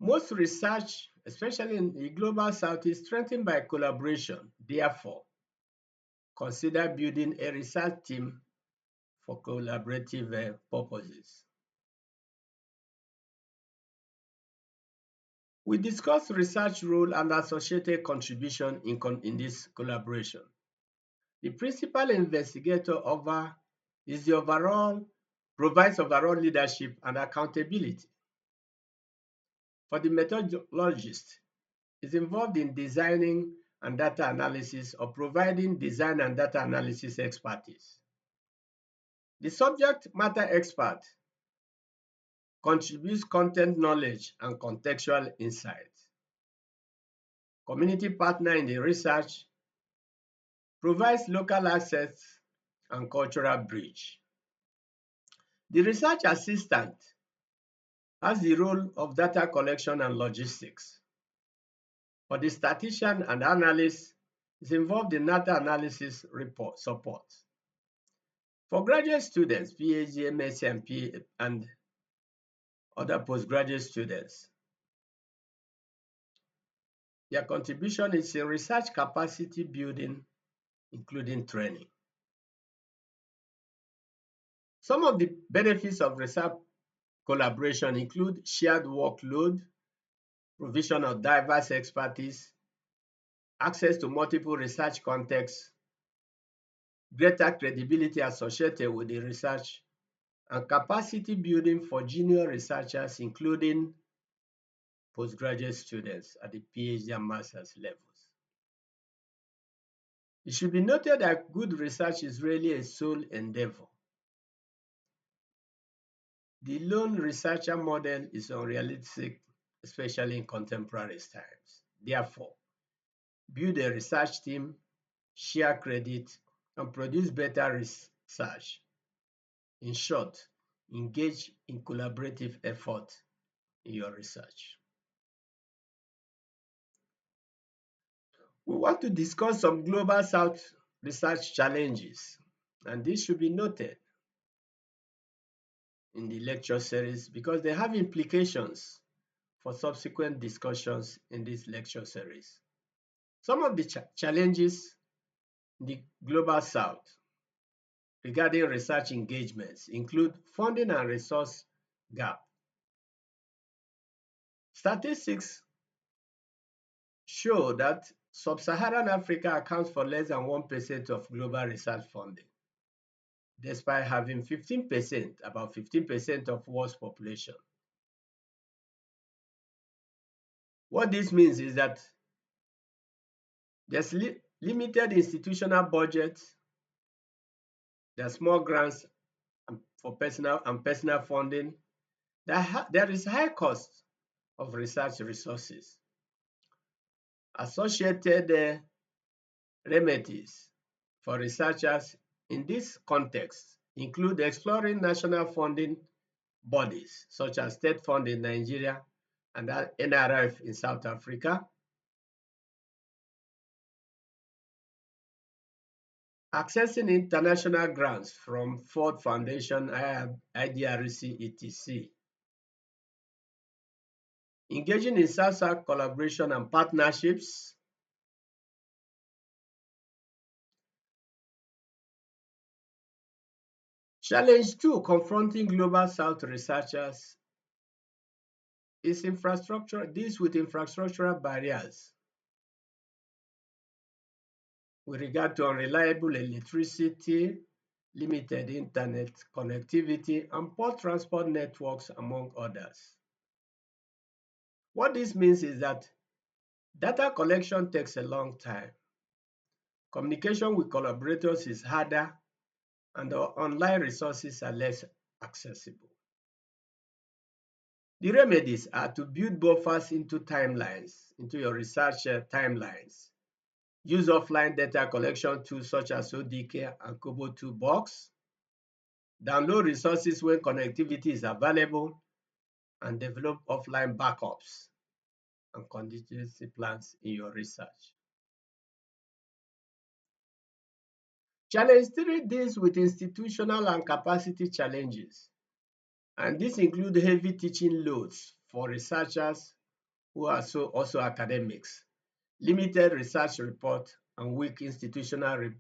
Most research, especially in the global south, is strengthened by collaboration. Therefore, consider building a research team for collaborative purposes. We discussed research role and associated contribution in this collaboration. The principal investigator provides overall leadership and accountability. For the methodologist, is involved in designing and data analysis or providing design and data analysis expertise. The subject matter expert contributes content knowledge and contextual insight. Community partner in the research provides local access and cultural bridge. The research assistant has the role of data collection and logistics. For the statistician and analyst, is involved in data analysis report support. For graduate students, PhD, MSc, and other postgraduate students, their contribution is in research capacity building, including training. Some of the benefits of research collaboration include shared workload, provision of diverse expertise, access to multiple research contexts, greater credibility associated with the research, and capacity building for junior researchers, including postgraduate students at the PhD and master's levels. It should be noted that good research is really a sole endeavor. The lone researcher model is unrealistic, especially in contemporary times. Therefore, build a research team, share credit, and produce better research. In short, engage in collaborative effort in your research. We want to discuss some global South research challenges, and this should be noted in the lecture series because they have implications for subsequent discussions in this lecture series. Some of the challenges in the Global South regarding research engagements include funding and resource gap. Statistics show that sub-Saharan Africa accounts for less than 1% of global research funding, despite having 15%, about 15% of world's population. What this means is that there's limited institutional budget, there are small grants for personal funding, there is high cost of research resources. Associated remedies for researchers in this context include exploring national funding bodies such as State Fund in Nigeria and NRF in South Africa, accessing international grants from Ford Foundation, IDRC, etc. Engaging in South-South collaboration and partnerships. Challenge 2 confronting Global South researchers is infrastructure. This with infrastructural barriers with regard to unreliable electricity, limited internet connectivity, and poor transport networks, among others. What this means is that data collection takes a long time. Communication with collaborators is harder, and the online resources are less accessible. The remedies are to build buffers into your research timelines. Use offline data collection tools such as ODK and Kobo Toolbox. Download resources when connectivity is available, and develop offline backups and contingency plans in your research. Challenge 3 deals with institutional and capacity challenges, and this includes heavy teaching loads for researchers who are also academics, limited research report, and weak institutional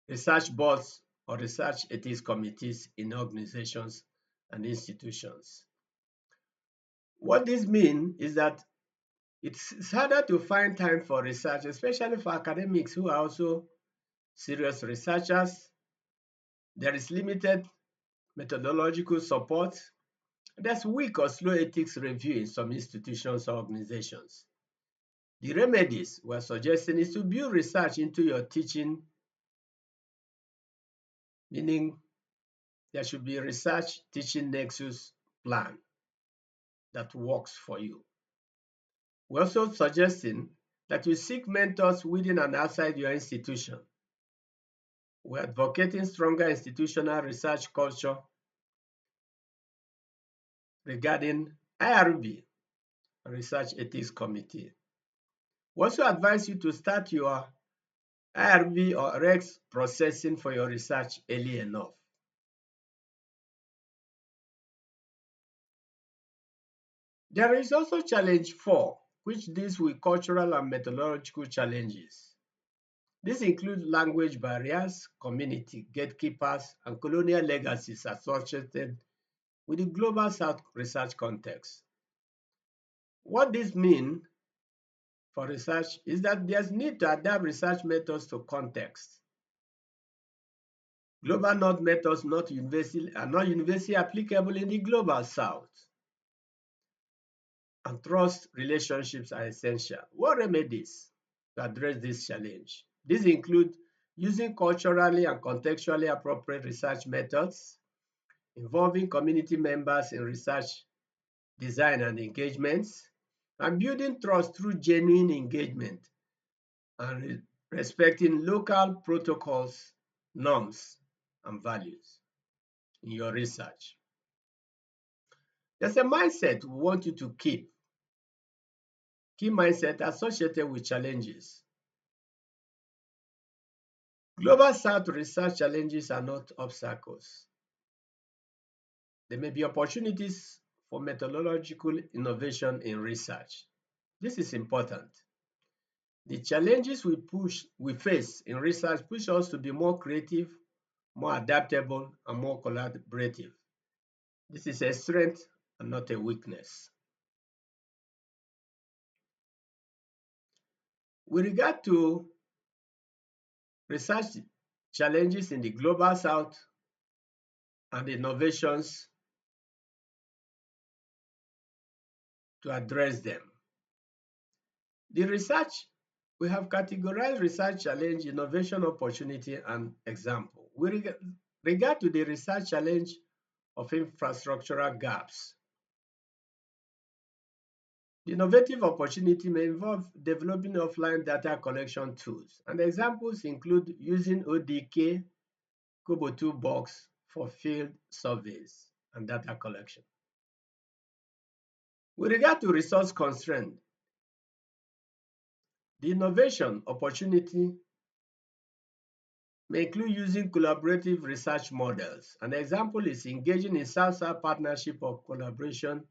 research boards or research ethics committees in organizations and institutions. What this means is that it's harder to find time for research, especially for academics who are also serious researchers. There is limited methodological support. There's weak or slow ethics review in some institutions or organizations. The remedies we're suggesting is to build research into your teaching, meaning there should be a research teaching nexus plan that works for you. We're also suggesting that you seek mentors within and outside your institution. We're advocating stronger institutional research culture regarding IRB, Research Ethics Committee. We also advise you to start your IRB or REX processing for your research early enough. There is also challenge 4, which deals with cultural and methodological challenges. This includes language barriers, community gatekeepers, and colonial legacies associated with the Global South research context. What this means for research is that there's need to adapt research methods to context. Global North methods are not universally applicable in the Global South, and trust relationships are essential. What remedies to address this challenge? These include using culturally and contextually appropriate research methods, involving community members in research design and engagements, and building trust through genuine engagement and respecting local protocols, norms, and values in your research. There's a mindset we want you to keep. Key mindset associated with challenges. Global South research challenges are not obstacles. There may be opportunities for methodological innovation in research. This is important. The challenges we face in research push us to be more creative, more adaptable, and more collaborative. This is a strength and not a weakness. With regard to research challenges in the global south and innovations to address them. The research, we have categorized research challenge, innovation opportunity, and example. With regard to the research challenge of infrastructural gaps, the innovative opportunity may involve developing offline data collection tools, and examples include using ODK, Kobo Toolbox for field surveys and data collection. With regard to resource constraint, the innovation opportunity may include using collaborative research models. An example is engaging in South-South partnership or collaboration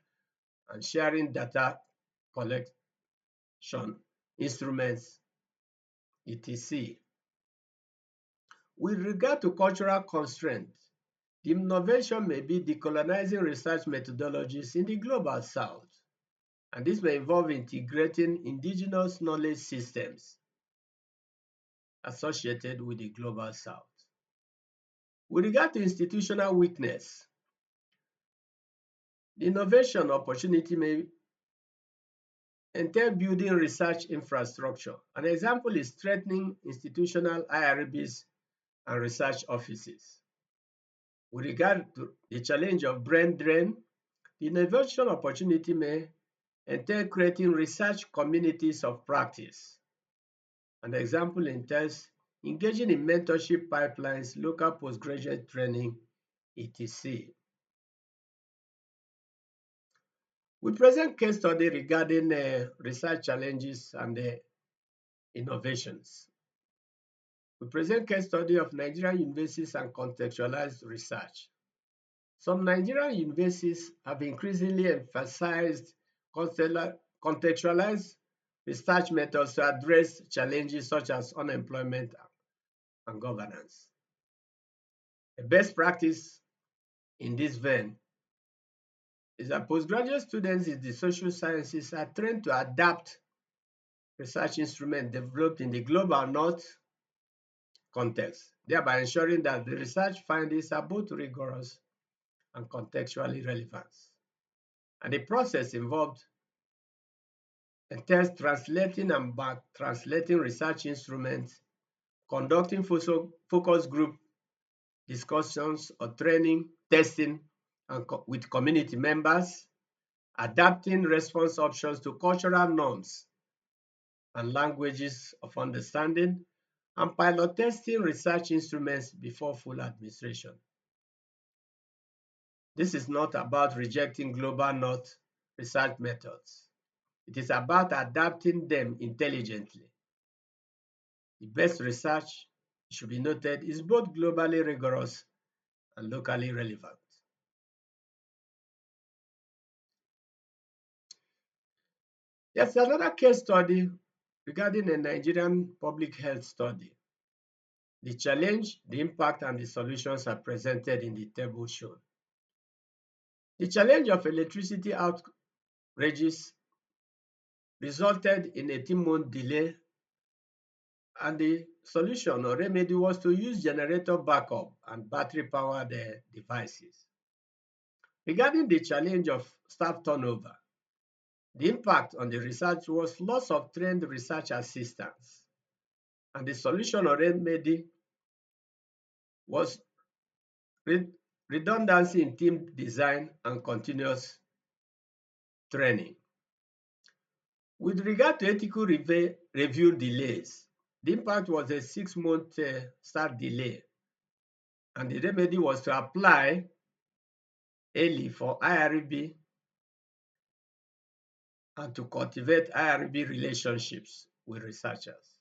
and sharing data collection instruments, etc. With regard to cultural constraints, the innovation may be decolonizing research methodologies in the global south, and this may involve integrating indigenous knowledge systems associated with the global south. With regard to institutional weakness, the innovation opportunity may entail building research infrastructure. An example is strengthening institutional IRBs and research offices. With regard to the challenge of brain drain, the innovation opportunity may entail creating research communities of practice. An example entails engaging in mentorship pipelines, local postgraduate training, etc. We present case study regarding research challenges and innovations. We present case study of Nigerian universities and contextualized research. Some Nigerian universities have increasingly emphasized contextualized research methods to address challenges such as unemployment and governance. A best practice in this vein is that postgraduate students in the social sciences are trained to adapt research instruments developed in the global north context, thereby ensuring that the research findings are both rigorous and contextually relevant. And the process involved entails translating and back translating research instruments, conducting focus group discussions or training, testing with community members, adapting response options to cultural norms and languages of understanding, and pilot testing research instruments before full administration. This is not about rejecting global north research methods. It is about adapting them intelligently. The best research, it should be noted, is both globally rigorous and locally relevant. There's another case study regarding a Nigerian public health study. The challenge, the impact, and the solutions are presented in the table shown. The challenge of electricity outages resulted in a 18-month delay, and the solution or remedy was to use generator backup and battery-powered devices. Regarding the challenge of staff turnover, the impact on the research was loss of trained research assistants, and the solution or remedy was redundancy in team design and continuous training. With regard to ethical review delays, the impact was a 6-month start delay, and the remedy was to apply early for IRB and to cultivate IRB relationships with researchers.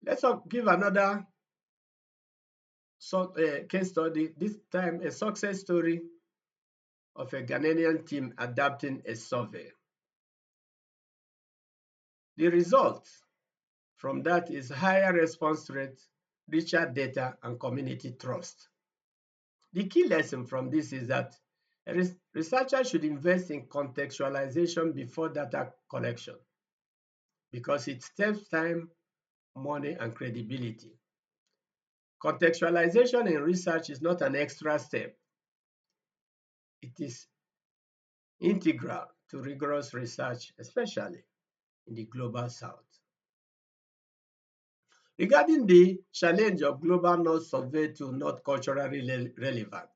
Let's give another case study, this time a success story of a Ghanaian team adapting a survey. The result from that is higher response rate, richer data, and community trust. The key lesson from this is that researchers should invest in contextualization before data collection because it saves time, money, and credibility. Contextualization in research is not an extra step. It is integral to rigorous research, especially in the Global South. Regarding the challenge of global North survey to not culturally relevant,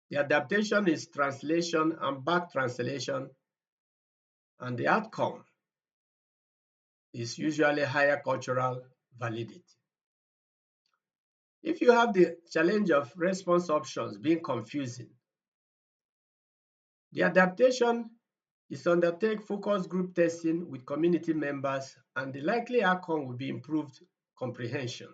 the adaptation is translation and back translation, and the outcome is usually higher cultural validity. If you have the challenge of response options being confusing, the adaptation is to undertake focus group testing with community members, and the likely outcome will be improved comprehension.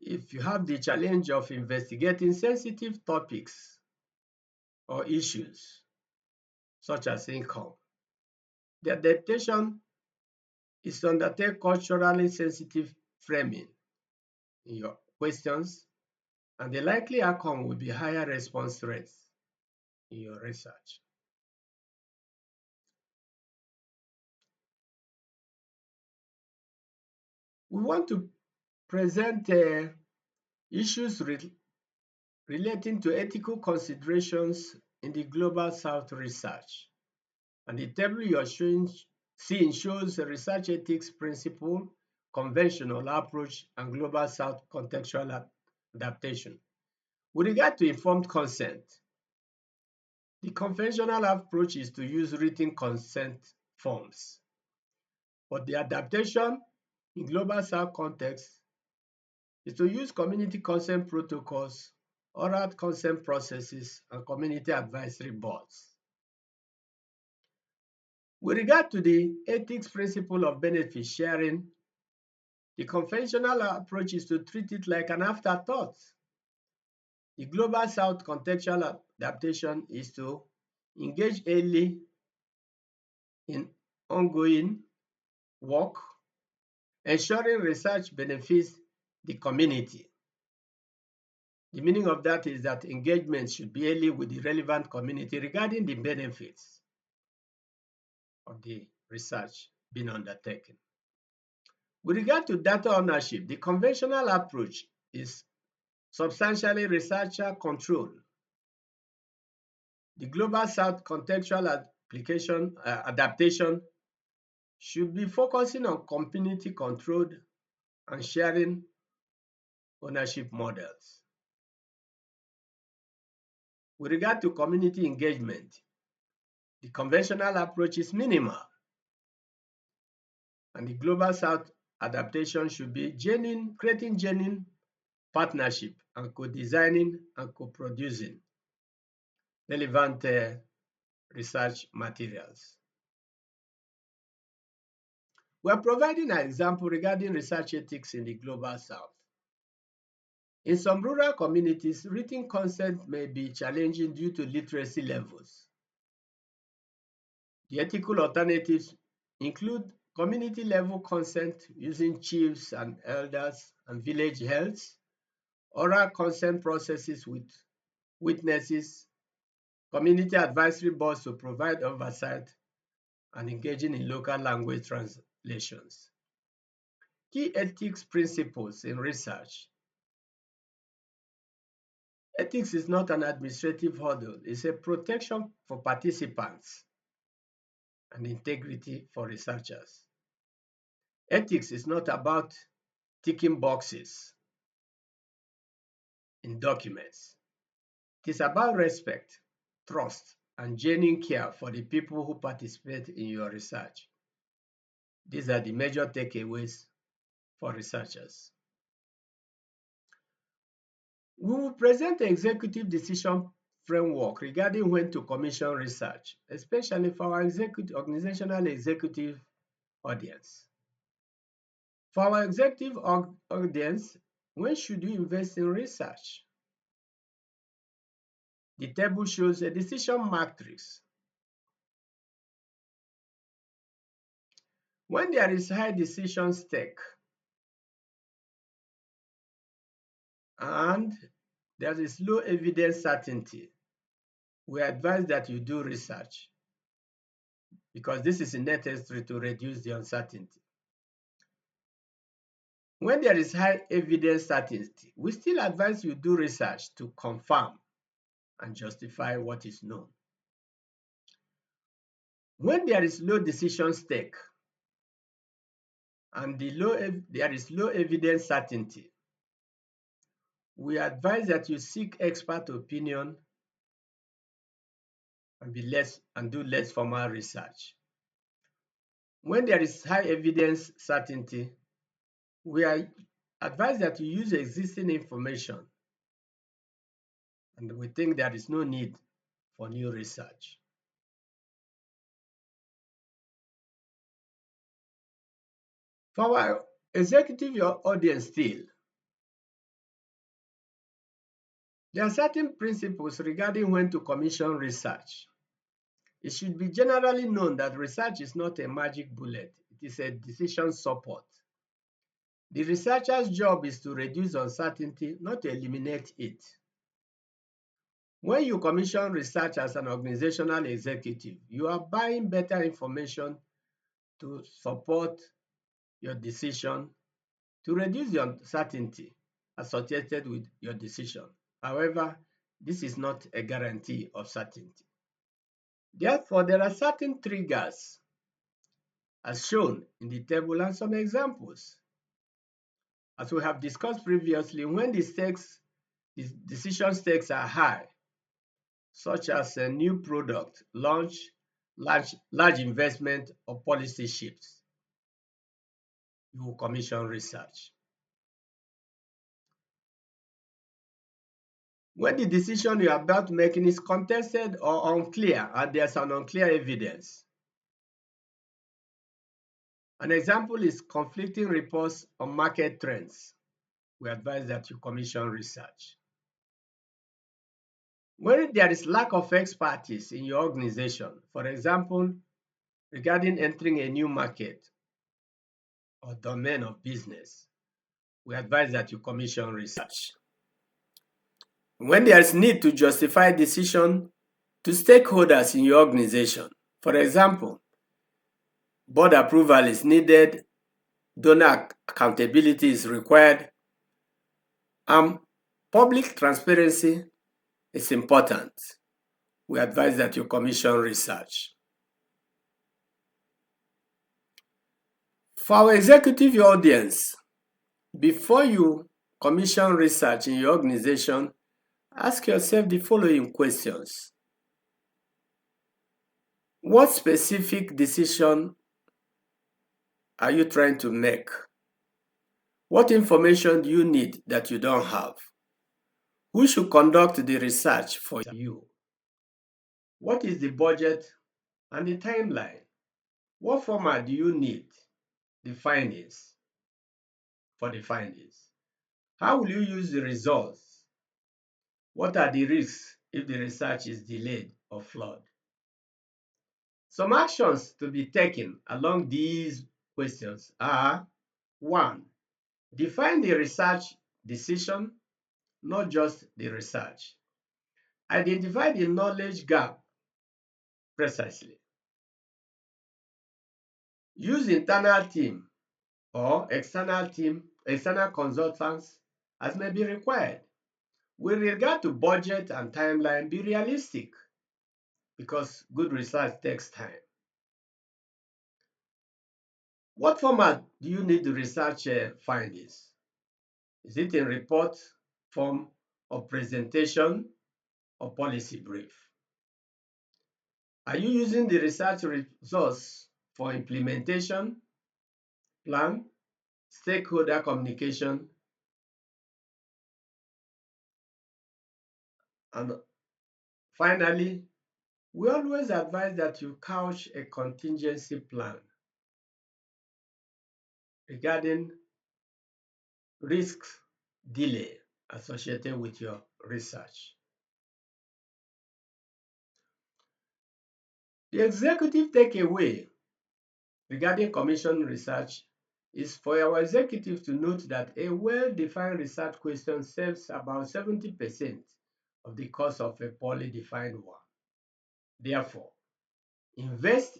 If you have the challenge of investigating sensitive topics or issues, such as income, the adaptation is to undertake culturally sensitive framing in your questions, and the likely outcome will be higher response rates in your research. We want to present issues relating to ethical considerations in the Global South research. And the table you are seeing shows the research ethics principle, conventional approach, and Global South contextual adaptation. With regard to informed consent, the conventional approach is to use written consent forms. But the adaptation in Global South context is to use community consent protocols, oral consent processes, and community advisory boards. With regard to the ethics principle of benefit sharing, the conventional approach is to treat it like an afterthought. The Global South contextual adaptation is to engage early in ongoing work, ensuring research benefits the community. The meaning of that is that engagement should be early with the relevant community regarding the benefits of the research being undertaken. With regard to data ownership, the conventional approach is substantially researcher controlled. The Global South contextual adaptation should be focusing on community controlled and sharing ownership models. With regard to community engagement, the conventional approach is minimal, and the Global South adaptation should be creating genuine partnership and co-designing and co-producing relevant research materials. We are providing an example regarding research ethics in the Global South. In some rural communities, written consent may be challenging due to literacy levels. The ethical alternatives include community level consent using chiefs and elders and village health, oral consent processes with witnesses, community advisory boards to provide oversight, and engaging in local language translations. Key ethics principles in research. Ethics is not an administrative hurdle, it's a protection for participants and integrity for researchers. Ethics is not about ticking boxes in documents. It is about respect, trust, and genuine care for the people who participate in your research. These are the major takeaways for researchers. We will present an executive decision framework regarding when to commission research, especially for our organizational executive audience. For our executive audience, when should you invest in research? The table shows a decision matrix When there is high decision stake and there is low evidence certainty, we advise that you do research because this is necessary to reduce the uncertainty. When there is high evidence certainty, we still advise you do research to confirm and justify what is known. When there is low decision stake and there is low evidence certainty, we advise that you seek expert opinion and do less formal research. When there is high evidence certainty, we advise that you use existing information, and we think there is no need for new research. For our executive audience still, there are certain principles regarding when to commission research. It should be generally known that research is not a magic bullet. It is a decision support. The researcher's job is to reduce uncertainty, not to eliminate it. When you commission research as an organizational executive, you are buying better information to support your decision to reduce the uncertainty associated with your decision. However, this is not a guarantee of certainty. Therefore, there are certain triggers as shown in the table and some examples. As we have discussed previously, when the decision stakes are high, such as a new product, launch, large investment, or policy shifts, you will commission research. When the decision you are about making is contested or unclear, and there's an unclear evidence. An example is conflicting reports on market trends. We advise that you commission research. When there is lack of expertise in your organization, for example, regarding entering a new market or domain of business, we advise that you commission research. When there is need to justify decision to stakeholders in your organization, for example, board approval is needed, donor accountability is required, and public transparency is important, we advise that you commission research. For our executive audience, before you commission research in your organization, ask yourself the following questions. What specific decision are you trying to make? What information do you need that you don't have? Who should conduct the research for you? What is the budget and the timeline? What format do you need the findings for the findings? How will you use the results? What are the risks if the research is delayed or flawed? Some actions to be taken along these questions are: 1. Define the research decision, not just the research. Identify the knowledge gap precisely. Use internal team or external consultants as may be required. With regard to budget and timeline, be realistic because good research takes time. What format do you need the research findings? Is it in report form or presentation or policy brief? Are you using the research results for implementation, plan, stakeholder communication, and finally, we always advise that you couch a contingency plan regarding risks delay associated with your research. The executive takeaway regarding commission research is for our executive to note that a well-defined research question saves about 70% of the cost of a poorly defined one. Therefore, invest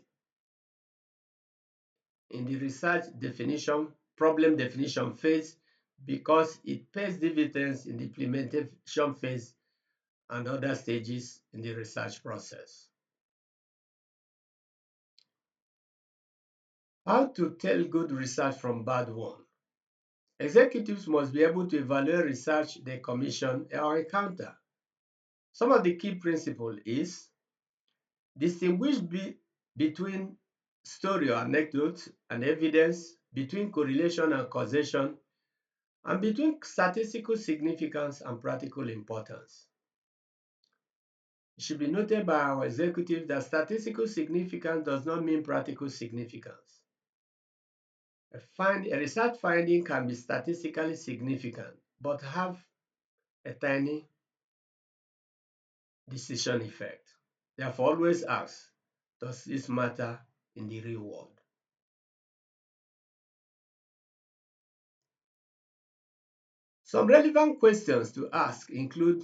in the research definition, problem definition phase because it pays dividends in the implementation phase and other stages in the research process. How to tell good research from bad one? Executives must be able to evaluate research they commission or encounter. Some of the key principles is distinguish between story or anecdote and evidence, between correlation and causation, and between statistical significance and practical importance. It should be noted by our executive that statistical significance does not mean practical significance. A research finding can be statistically significant but have a tiny decision effect. Therefore, always ask, does this matter in the real world? Some relevant questions to ask include,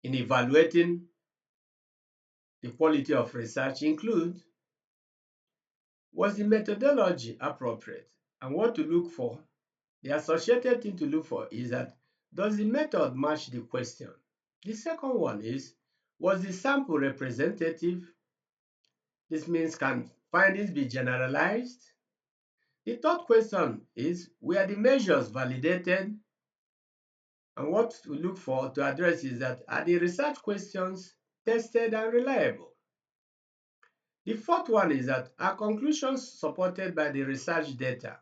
in evaluating the quality of research, include, was the methodology appropriate? And what to look for? The associated thing to look for is that, does the method match the question? The second one is, was the sample representative? This means, can findings be generalized? The third question is, were the measures validated? And what to look for to address is that, are the research questions tested and reliable? The fourth one is that, are conclusions supported by the research data?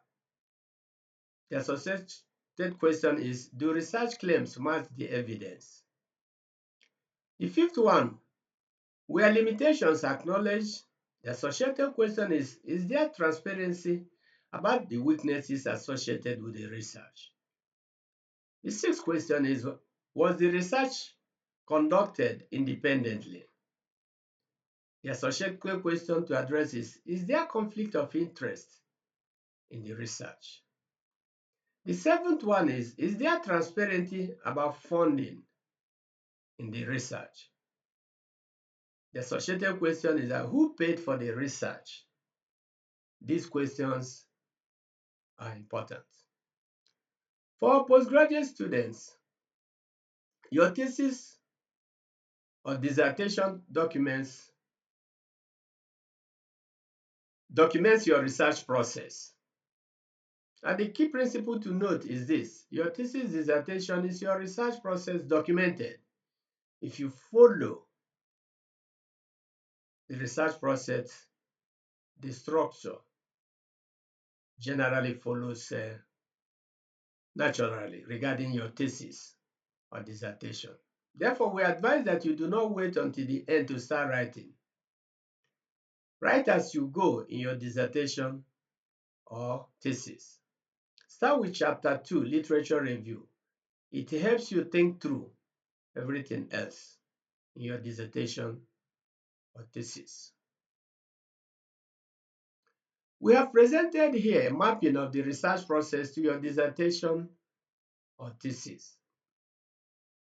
The associated question is, do research claims match the evidence? The fifth one, were limitations acknowledged? The associated question is there transparency about the weaknesses associated with the research? The sixth question is, was the research conducted independently? The associated question to address is there conflict of interest in the research? The seventh one is there transparency about funding in the research? The associated question is that, who paid for the research? These questions are important. For postgraduate students, your thesis or dissertation documents your research process. And the key principle to note is this: your thesis dissertation is your research process documented. If you follow the research process, the structure generally follows naturally regarding your thesis or dissertation. Therefore, we advise that you do not wait until the end to start writing. Write as you go in your dissertation or thesis. Start with chapter 2, literature review. It helps you think through everything else in your dissertation or thesis. We have presented here a mapping of the research process to your dissertation or thesis.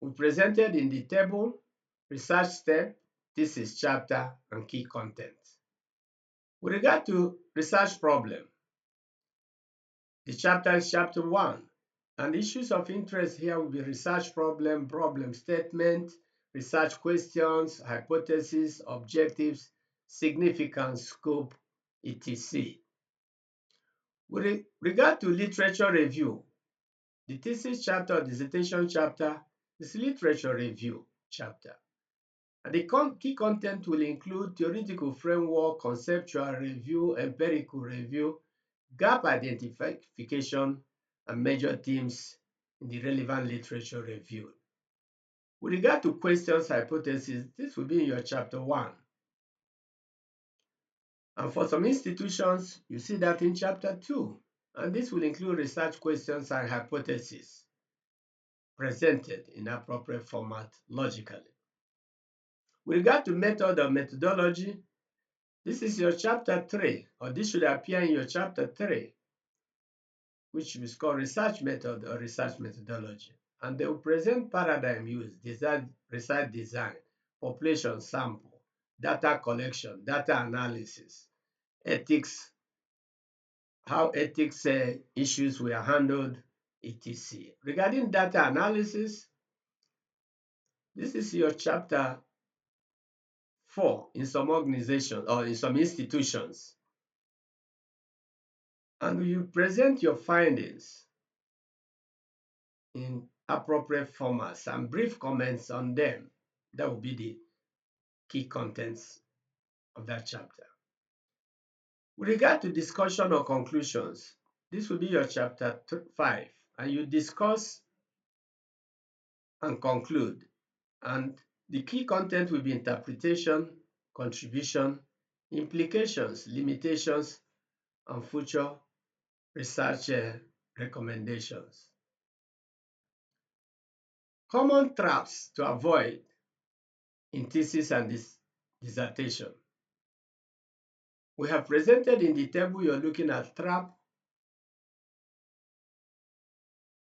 We presented in the table research step, thesis chapter, and key content. With regard to research problem, the chapter is chapter 1, and issues of interest here will be research problem, problem statement, research questions, hypothesis, objectives, significance, scope, etc. With regard to literature review, the thesis chapter or dissertation chapter is literature review chapter. And the key content will include theoretical framework, conceptual review, empirical review, gap identification, and major themes in the relevant literature review. With regard to questions, hypotheses, this will be in your chapter 1. And for some institutions, you see that in chapter 2. And this will include research questions and hypotheses presented in appropriate format logically. With regard to method or methodology, This is your chapter 3, or this should appear in your chapter 3, which is called research method or research methodology. And they will present paradigm use, research design, population sample, data collection, data analysis, ethics, how ethics issues were handled, etc. Regarding data analysis, this is your chapter 4 in some organizations or in some institutions. And you present your findings in appropriate formats and brief comments on them. That will be the key contents of that chapter. With regard to discussion or conclusions, this will be your chapter 5, and you discuss and conclude. And the key content will be interpretation, contribution, implications, limitations, and future research recommendations. Common traps to avoid in thesis and dissertation. We have presented in the table you're looking at trap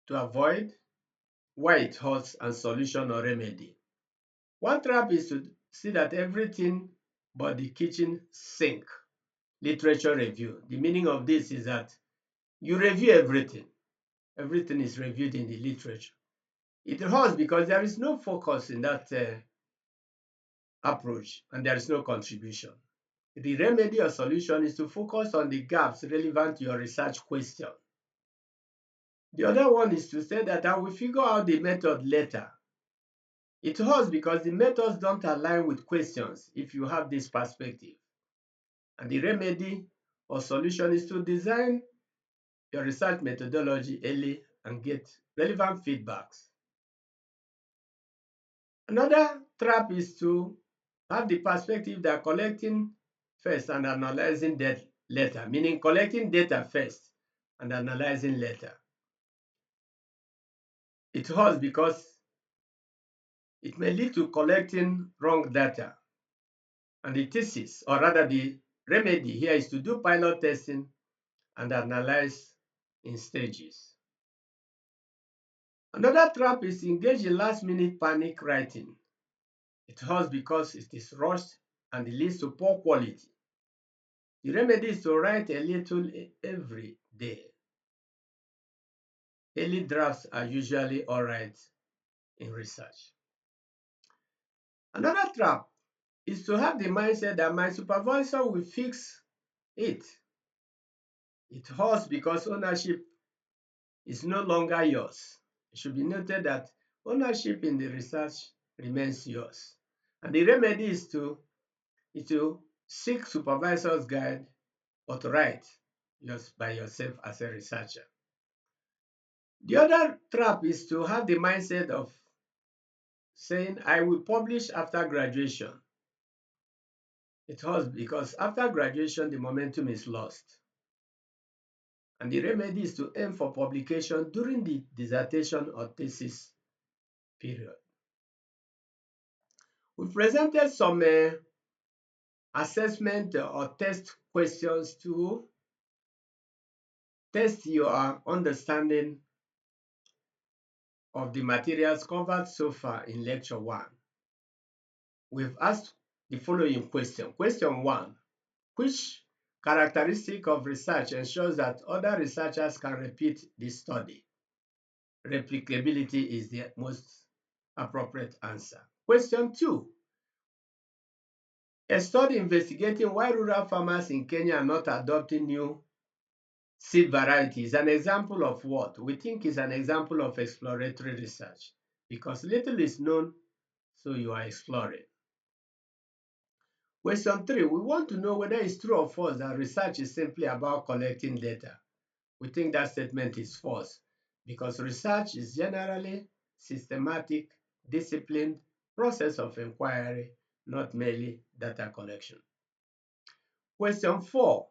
to avoid, why it hurts, and solution or remedy. One trap is to see that everything but the kitchen sink. Literature review. The meaning of this is that you review everything. Everything is reviewed in the literature. It hurts because there is no focus in that approach and there is no contribution. The remedy or solution is to focus on the gaps relevant to your research question. The other one is to say that I will figure out the method later. It hurts because the methods don't align with questions if you have this perspective. And the remedy or solution is to design your research methodology early and get relevant feedbacks. Another trap is to have the perspective that collecting first and analyzing that later, meaning collecting data first and analyzing later. It hurts because it may lead to collecting wrong data. And the thesis, or rather the remedy here, is to do pilot testing and analyze in stages. Another trap is to engage in last-minute panic writing. It hurts because it is rushed and it leads to poor quality. The remedy is to write a little every day. Early drafts are usually all right in research. Another trap is to have the mindset that my supervisor will fix it. It hurts because ownership is no longer yours. It should be noted that ownership in the research remains yours. And the remedy is to seek supervisor's guide or to write by yourself as a researcher. The other trap is to have the mindset of saying, I will publish after graduation. It hurts because after graduation, the momentum is lost. And the remedy is to aim for publication during the dissertation or thesis period. We presented some assessment or test questions to test your understanding of the materials covered so far in lecture 1. We've asked the following question. Question 1. Which characteristic of research ensures that other researchers can repeat the study? Replicability is the most appropriate answer. Question 2. A study investigating why rural farmers in Kenya are not adopting new seed varieties. An example of what? We think is an example of exploratory research because little is known, so you are exploring. Question 3, we want to know whether it's true or false that research is simply about collecting data. We think that statement is false because research is generally systematic, disciplined process of inquiry, not merely data collection. Question 4,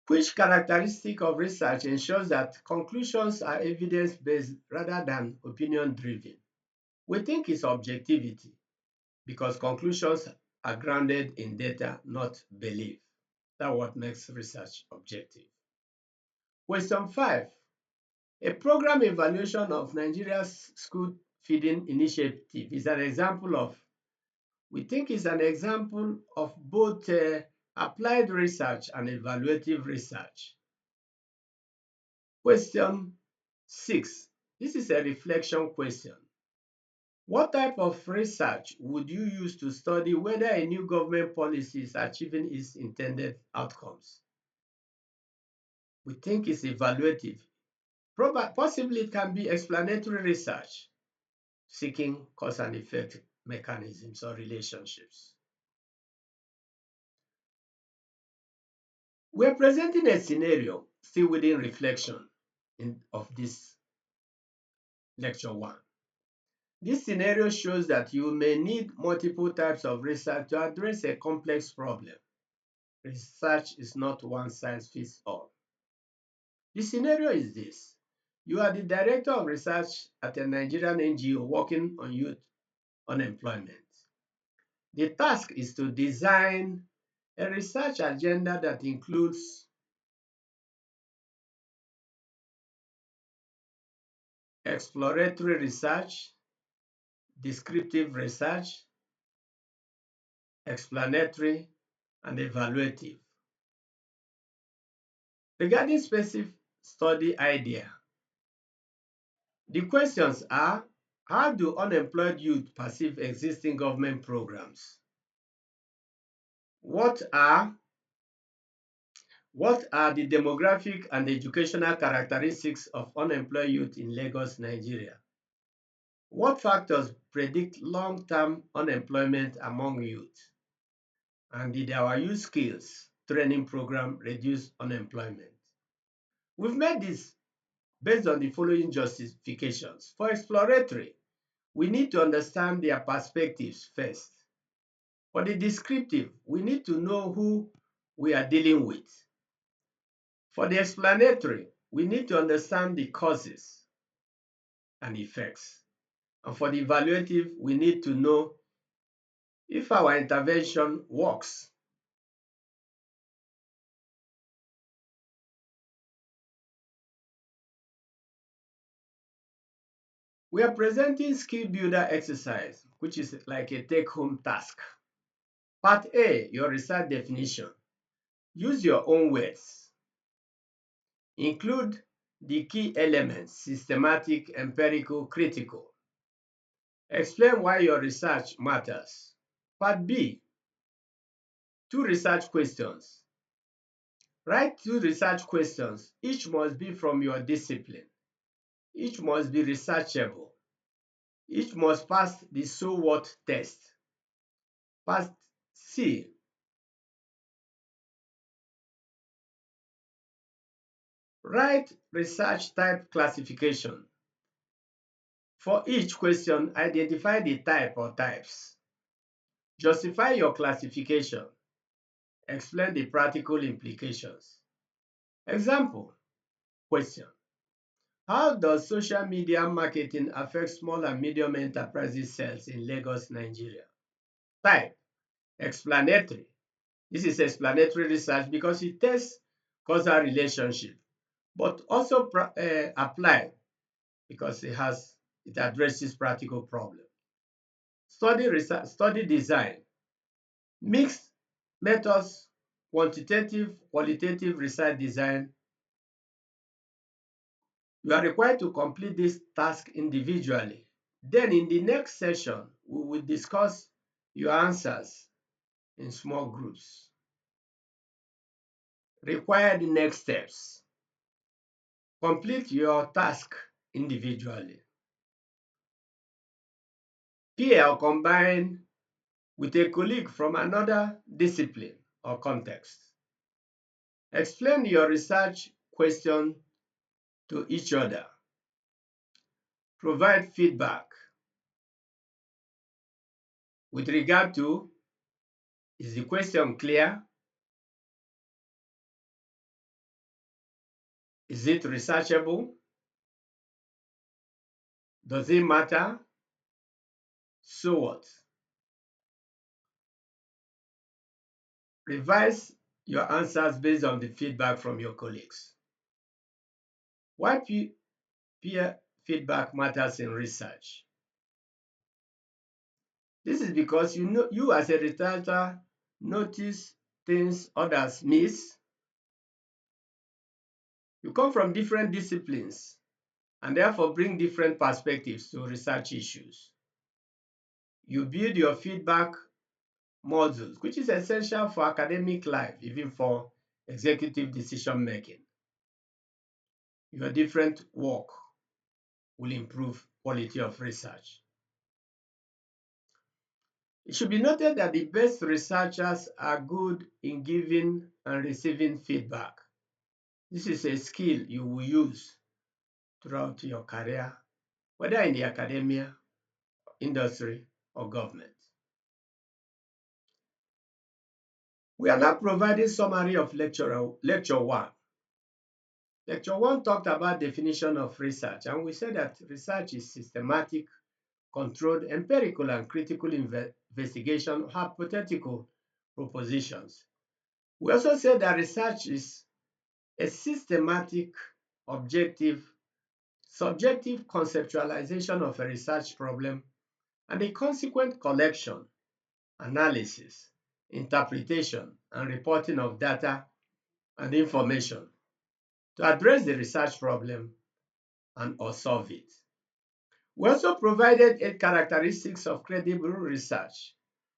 which characteristic of research ensures that conclusions are evidence-based rather than opinion-driven? We think it's objectivity because conclusions are grounded in data, not belief. That's what makes research objective. Question 5. A program evaluation of Nigeria's school feeding initiative is an example of, we think is an example of both applied research and evaluative research. Question 6. This is a reflection question. What type of research would you use to study whether a new government policy is achieving its intended outcomes? We think it's evaluative. Possibly it can be explanatory research, seeking cause and effect mechanisms or relationships. We're presenting a scenario still within reflection of this lecture 1. This scenario shows that you may need multiple types of research to address a complex problem. Research is not one size fits all. The scenario is this. You are the director of research at a Nigerian NGO working on youth unemployment. The task is to design a research agenda that includes exploratory research, descriptive research, explanatory, and evaluative. Regarding specific study idea, the questions are: how do unemployed youth perceive existing government programs? What are the demographic and educational characteristics of unemployed youth in Lagos, Nigeria? What factors predict long-term unemployment among youth? And did our youth skills training program reduce unemployment? We've made this based on the following justifications. For exploratory, we need to understand their perspectives first. For the descriptive, we need to know who we are dealing with. For the explanatory, we need to understand the causes and effects. And for the evaluative, we need to know if our intervention works. We are presenting skill builder exercise, which is like a take-home task. Part A, your research definition. Use your own words. Include the key elements: systematic, empirical, critical. Explain why your research matters. Part B, 2 research questions. Write 2 research questions. Each must be from your discipline. Each must be researchable. Each must pass the so what test. Part C, write research type classification. For each question, identify the type or types. Justify your classification. Explain the practical implications. Example question: how does social media marketing affect small and medium enterprises sales in Lagos, Nigeria? Type: explanatory. This is explanatory research because it tests causal relationship, but also applied because it addresses practical problem. Study design. Mixed methods, quantitative, qualitative research design. You are required to complete this task individually. Then in the next session, we will discuss your answers in small groups. Required next steps. Complete your task individually. Peer or combine with a colleague from another discipline or context. Explain your research question to each other. Provide feedback with regard to: is the question clear? Is it researchable? Does it matter? So what? Revise your answers based on the feedback from your colleagues. Why peer feedback matters in research? This is because you as a researcher notice things others miss. You come from different disciplines and therefore bring different perspectives to research issues. You build your feedback models, which is essential for academic life, even for executive decision making. Your different work will improve quality of research. It should be noted that the best researchers are good in giving and receiving feedback. This is a skill you will use throughout your career, whether in the academia, industry, or government. We are now providing summary of lecture 1. Lecture 1 talked about definition of research, and we said that research is systematic, controlled, empirical, and critical investigation of hypothetical propositions. We also said that research is a systematic, objective, subjective conceptualization of a research problem and the consequent collection, analysis, interpretation, and reporting of data and information to address the research problem and or solve it. We also provided 8 characteristics of credible research,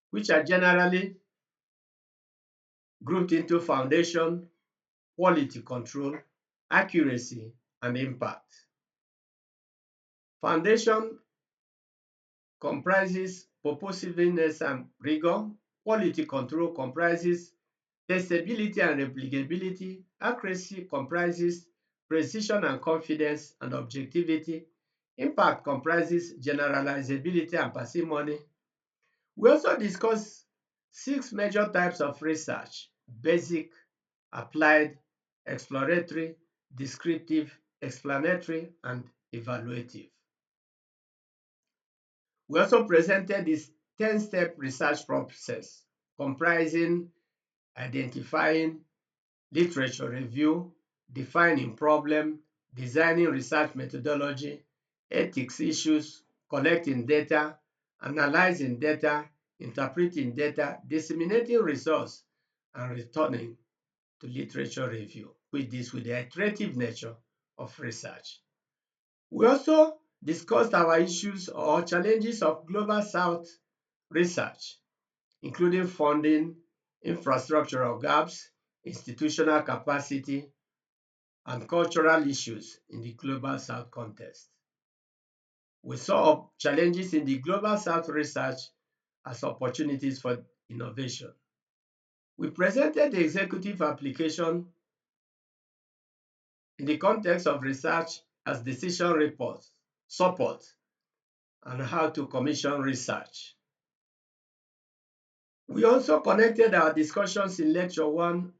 which are generally grouped into foundation, quality control, accuracy, and impact. Foundation comprises purposiveness and rigor. Quality control comprises testability and replicability. Accuracy comprises precision and confidence and objectivity. Impact comprises generalizability and parsimony. We also discuss 6 major types of research: basic, applied, exploratory, descriptive, explanatory, and evaluative. We also presented this 10-step research process comprising identifying literature review, defining problem, designing research methodology, ethics issues, collecting data, analyzing data, interpreting data, disseminating results, and returning to literature review, which deals with the iterative nature of research. We also discussed our issues or challenges of Global South research, including funding, infrastructural gaps, institutional capacity, and cultural issues in the Global South context. We saw challenges in the Global South research as opportunities for innovation. We presented the executive application in the context of research as decision reports, support, and how to commission research. We also connected our discussions in lecture 1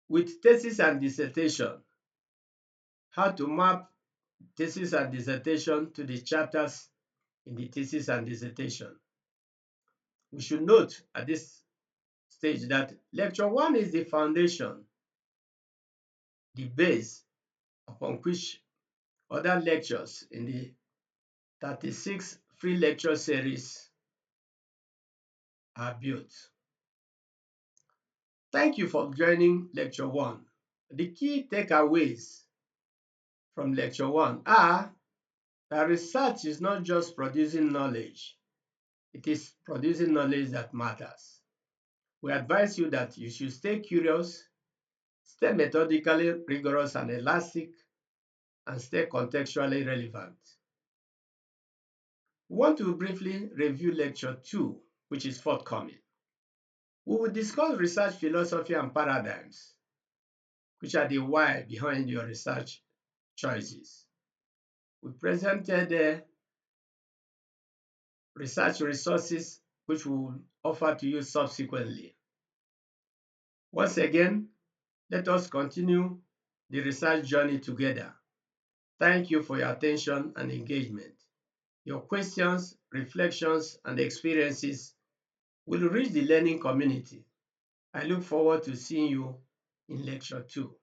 with thesis and dissertation, how to map thesis and dissertation to the chapters in the thesis and dissertation. We should note at this stage that lecture 1 is the foundation, the base upon which other lectures in the 36 free lecture series are built. Thank you for joining lecture 1. The key takeaways from lecture 1 are that research is not just producing knowledge, it is producing knowledge that matters. We advise you that you should stay curious, stay methodically rigorous and elastic, and stay contextually relevant. We want to briefly review lecture 2, which is forthcoming. We will discuss research philosophy and paradigms, which are the why behind your research choices. We presented research resources which we will offer to you subsequently. Once again, let us continue the research journey together. Thank you for your attention and engagement. Your questions, reflections, and experiences will reach the learning community. I look forward to seeing you in lecture 2.